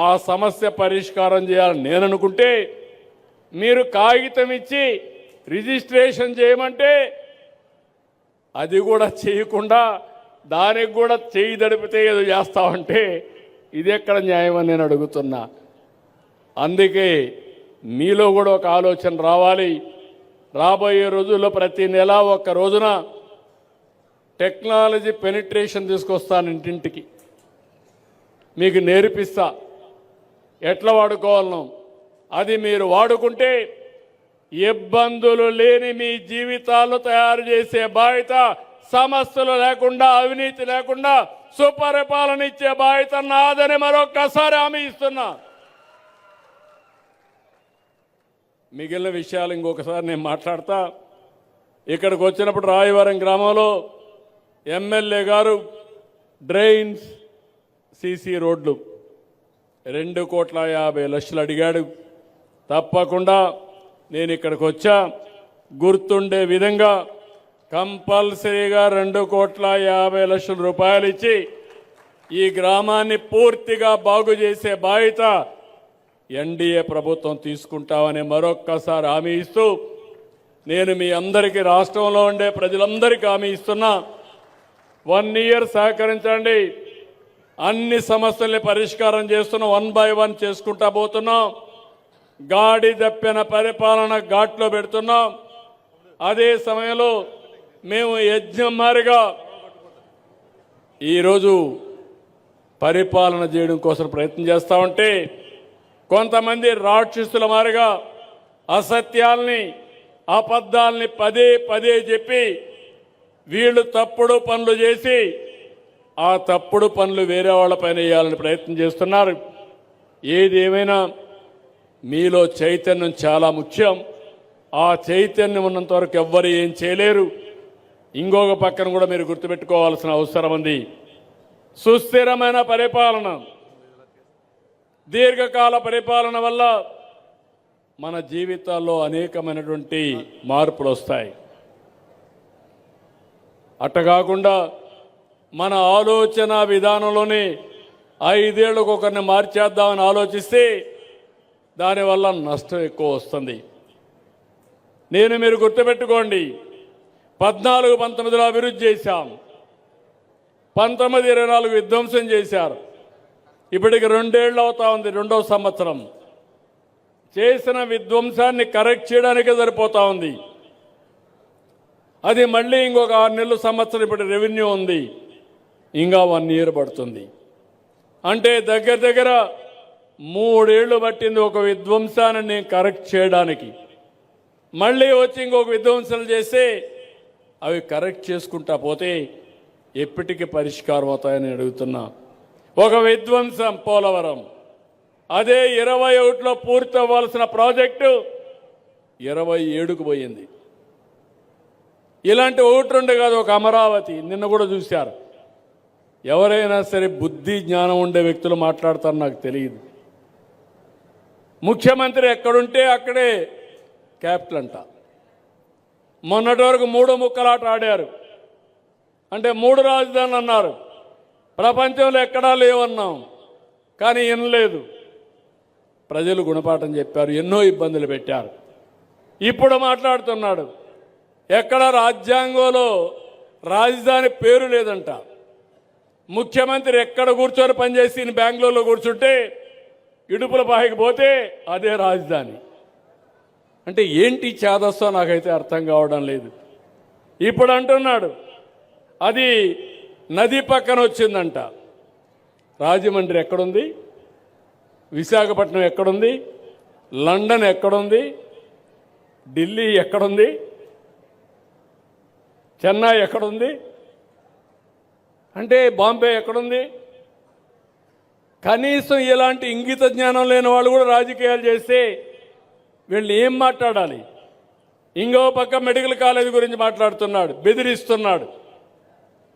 Speaker 1: ఆ సమస్య పరిష్కారం చేయాలని నేను అనుకుంటే, మీరు కాగితం ఇచ్చి రిజిస్ట్రేషన్ చేయమంటే అది కూడా చేయకుండా దానికి కూడా చేయి దడిపితే ఏదో చేస్తామంటే ఇది ఎక్కడ న్యాయం అని నేను అడుగుతున్నా. అందుకే మీలో కూడా ఒక ఆలోచన రావాలి. రాబోయే రోజుల్లో ప్రతి నెల ఒక్క రోజున టెక్నాలజీ పెనిట్రేషన్ తీసుకొస్తాను, ఇంటింటికి మీకు నేర్పిస్తా ఎట్లా వాడుకోవాలను. అది మీరు వాడుకుంటే ఇబ్బందులు లేని మీ జీవితాలను తయారు చేసే బాధ్యత, సమస్యలు లేకుండా అవినీతి లేకుండా సుపరిపాలన ఇచ్చే బాధ్యత నాదని మరొక్కసారి హామీ ఇస్తున్నా. మిగిలిన విషయాలు ఇంకొకసారి నేను మాట్లాడతా. ఇక్కడికి వచ్చినప్పుడు రాయవరం గ్రామంలో ఎమ్మెల్యే గారు డ్రైన్స్, సీసీ రోడ్లు 2,50,00,000 అడిగాడు. తప్పకుండా నేను ఇక్కడికి వచ్చా, గుర్తుండే విధంగా కంపల్సరీగా 2,50,00,000 రూపాయలు ఇచ్చి ఈ గ్రామాన్ని పూర్తిగా బాగు చేసే బాధ్యత ఎన్డీఏ ప్రభుత్వం తీసుకుంటామని మరొక్కసారి హామీ ఇస్తూ, నేను మీ అందరికీ, రాష్ట్రంలో ఉండే ప్రజలందరికీ హామీ ఇస్తున్నా, 1 ఇయర్ సహకరించండి. అన్ని సమస్యల్ని పరిష్కారం చేస్తున్నాం, 1 by 1 చేసుకుంటా పోతున్నాం. గాడి దప్పిన పరిపాలన ఘాట్లో పెడుతున్నాం. అదే సమయంలో మేము యజ్ఞం మారిగా ఈరోజు పరిపాలన చేయడం కోసం ప్రయత్నం చేస్తూ ఉంటే కొంతమంది రాక్షసుల మారిగా అసత్యాల్ని అబద్ధాల్ని పదే పదే చెప్పి వీళ్ళు తప్పుడు పనులు చేసి ఆ తప్పుడు పనులు వేరే వాళ్ళపైన వేయాలని ప్రయత్నం చేస్తున్నారు. ఏది ఏమైనా మీలో చైతన్యం చాలా ముఖ్యం. ఆ చైతన్యం ఉన్నంత వరకు ఎవ్వరు ఏం చేయలేరు. ఇంకొక పక్కన కూడా మీరు గుర్తుపెట్టుకోవాల్సిన అవసరం ఉంది. సుస్థిరమైన పరిపాలన, దీర్ఘకాల పరిపాలన వల్ల మన జీవితాల్లో అనేకమైనటువంటి మార్పులు వస్తాయి. అట్టకాకుండా మన ఆలోచన విధానంలోనే 5 ఏళ్లకు ఒకరిని మార్చేద్దామని ఆలోచిస్తే దానివల్ల నష్టం ఎక్కువ వస్తుంది. మీరు గుర్తుపెట్టుకోండి, 14-19లో అభివృద్ధి చేశాం, 19-24 విధ్వంసం చేశారు. ఇప్పటికి 2 ఏళ్ళు అవుతా ఉంది, 2వ సంవత్సరం. చేసిన విధ్వంసాన్ని కరెక్ట్ చేయడానికే సరిపోతా ఉంది. అది మళ్ళీ ఇంకొక 6 నెలలు సంవత్సరం ఇప్పుడు రెవెన్యూ ఉంది, ఇంకా 1 ఇయర్ పడుతుంది. అంటే దగ్గర దగ్గర 3 ఏళ్ళు పట్టింది ఒక విధ్వంసాన్ని కరెక్ట్ చేయడానికి. మళ్ళీ వచ్చి ఇంకొక విధ్వంసాలు చేస్తే అవి కరెక్ట్ చేసుకుంటా పోతే ఎప్పటికీ పరిష్కారం అవుతాయని అడుగుతున్నా. ఒక విధ్వంసం పోలవరం, అదే 21లో పూర్తి అవ్వాల్సిన ప్రాజెక్టు 27కు పోయింది. ఇలాంటి 1-2 కాదు, ఒక అమరావతి నిన్న కూడా చూశారు. ఎవరైనా సరే బుద్ధి జ్ఞానం ఉండే వ్యక్తులు మాట్లాడతారు నాకు తెలియదు. ముఖ్యమంత్రి ఎక్కడుంటే అక్కడే క్యాపిటల్ అంట. మొన్నటి వరకు 3 ముక్కలాట ఆడారు. అంటే 3 రాజధానులు అన్నారు. ప్రపంచంలో ఎక్కడా లేవన్నాం, కానీ వినలేదు. ప్రజలు గుణపాఠం చెప్పారు, ఎన్నో ఇబ్బందులు పెట్టారు. ఇప్పుడు మాట్లాడుతున్నాడు, ఎక్కడ రాజ్యాంగంలో రాజధాని పేరు లేదంట. ముఖ్యమంత్రి ఎక్కడ కూర్చొని పనిచేసి బెంగళూరులో కూర్చుంటే ఇడుపుల బాయికి పోతే అదే రాజధాని. అంటే ఏంటి చేదస్తో నాకైతే అర్థం కావడం లేదు. ఇప్పుడు అంటున్నాడు అది నది పక్కన వచ్చిందంట. రాజమండ్రి ఎక్కడుంది? విశాఖపట్నం ఎక్కడుంది? లండన్ ఎక్కడుంది? ఢిల్లీ ఎక్కడుంది? చెన్నై ఎక్కడుంది? అంటే బాంబే ఎక్కడుంది? కనీసం ఇలాంటి ఇంగిత జ్ఞానం లేని వాళ్ళు కూడా రాజకీయాలు చేస్తే వీళ్ళు ఏం మాట్లాడాలి? ఇంకో పక్క మెడికల్ కాలేజ్ గురించి మాట్లాడుతున్నాడు, బెదిరిస్తున్నాడు.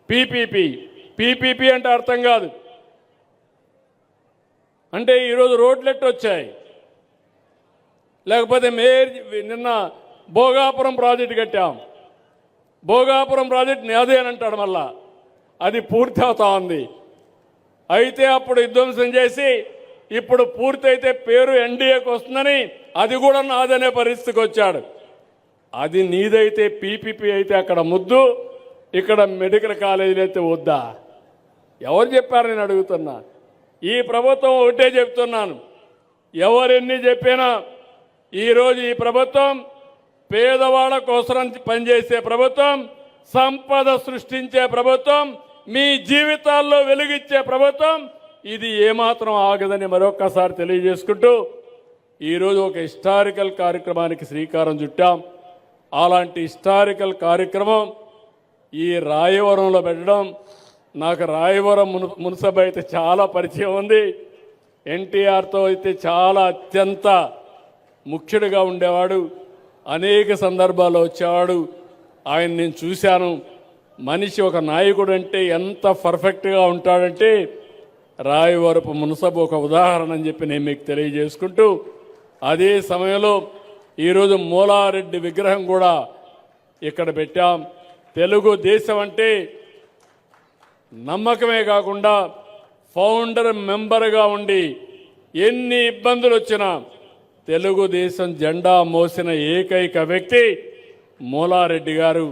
Speaker 1: పీపీపీ అంటే అర్థం కాదు. అంటే ఈరోజు రోడ్లెట్ వచ్చాయి, లేకపోతే నిన్న భోగాపురం ప్రాజెక్టు కట్టాం, భోగాపురం ప్రాజెక్టు అదే అని అంటాడు. మళ్ళా అది పూర్తి అవుతా ఉంది. అయితే అప్పుడు విధ్వంసం చేసి ఇప్పుడు పూర్తయితే పేరు ఎన్డీఏకి వస్తుందని అది కూడా నాదనే పరిస్థితికి వచ్చాడు. అది నీదైతే పీపీపీ అయితే అక్కడ ముద్దు, ఇక్కడ మెడికల్ కాలేజీలు అయితే వద్దా? ఎవరు చెప్పారు నేను అడుగుతున్నా. ఈ ప్రభుత్వం ఒకటే చెప్తున్నాను, ఎవరెన్ని చెప్పినా ఈరోజు ఈ ప్రభుత్వం పేదవాళ్ళ కోసం పనిచేసే ప్రభుత్వం, సంపద సృష్టించే ప్రభుత్వం, మీ జీవితాల్లో వెలుగిచ్చే ప్రభుత్వం. ఇది ఏమాత్రం ఆగదని మరొక్కసారి తెలియజేసుకుంటూ ఈరోజు ఒక హిస్టారికల్ కార్యక్రమానికి శ్రీకారం చుట్టాం. అలాంటి హిస్టారికల్ కార్యక్రమం ఈ రాయవరంలో పెట్టడం. నాకు రాయవరం మున్సబ్ అయితే చాలా పరిచయం ఉంది. ఎన్టీఆర్తో అయితే చాలా అత్యంత ముఖ్యుడిగా ఉండేవాడు, అనేక సందర్భాల్లో వచ్చేవాడు. ఆయన నేను చూశాను. మనిషి ఒక నాయకుడు అంటే ఎంత పర్ఫెక్ట్గా ఉంటాడంటే రాయవరపు మున్సబ్ ఒక ఉదాహరణ అని చెప్పి నేను మీకు తెలియజేసుకుంటూ, అదే సమయంలో ఈరోజు మూలారెడ్డి విగ్రహం కూడా ఇక్కడ పెట్టాం. తెలుగు దేశం అంటే నమ్మకమే కాకుండా ఫౌండర్ మెంబర్గా ఉండి ఎన్ని ఇబ్బందులు వచ్చినా తెలుగుదేశం జెండా మోసిన ఏకైక వ్యక్తి మూలారెడ్డి గారు.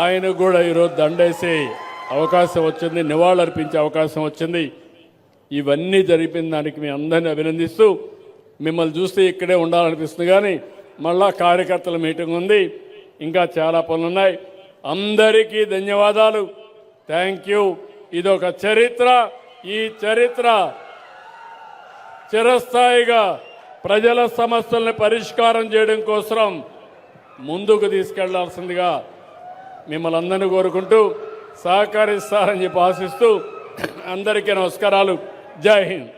Speaker 1: ఆయనకు కూడా ఈరోజు దండేసే అవకాశం వచ్చింది, నివాళులర్పించే అవకాశం వచ్చింది. ఇవన్నీ జరిపిన దానికి మీ అందరినీ అభినందిస్తూ, మిమ్మల్ని చూస్తే ఇక్కడే ఉండాలనిపిస్తుంది. కానీ మళ్ళా కార్యకర్తల మీటింగ్ ఉంది, ఇంకా చాలా పనులు ఉన్నాయి. అందరికీ ధన్యవాదాలు. Thank you. ఇదొక చరిత్ర. ఈ చరిత్ర చిరస్థాయిగా ప్రజల సమస్యల్ని పరిష్కారం చేయడం కోసం ముందుకు తీసుకెళ్లాల్సిందిగా మిమ్మల్ని అందరినీ కోరుకుంటూ సహకరిస్తారని చెప్పి ఆశిస్తూ అందరికీ నమస్కారాలు. జై హింద్.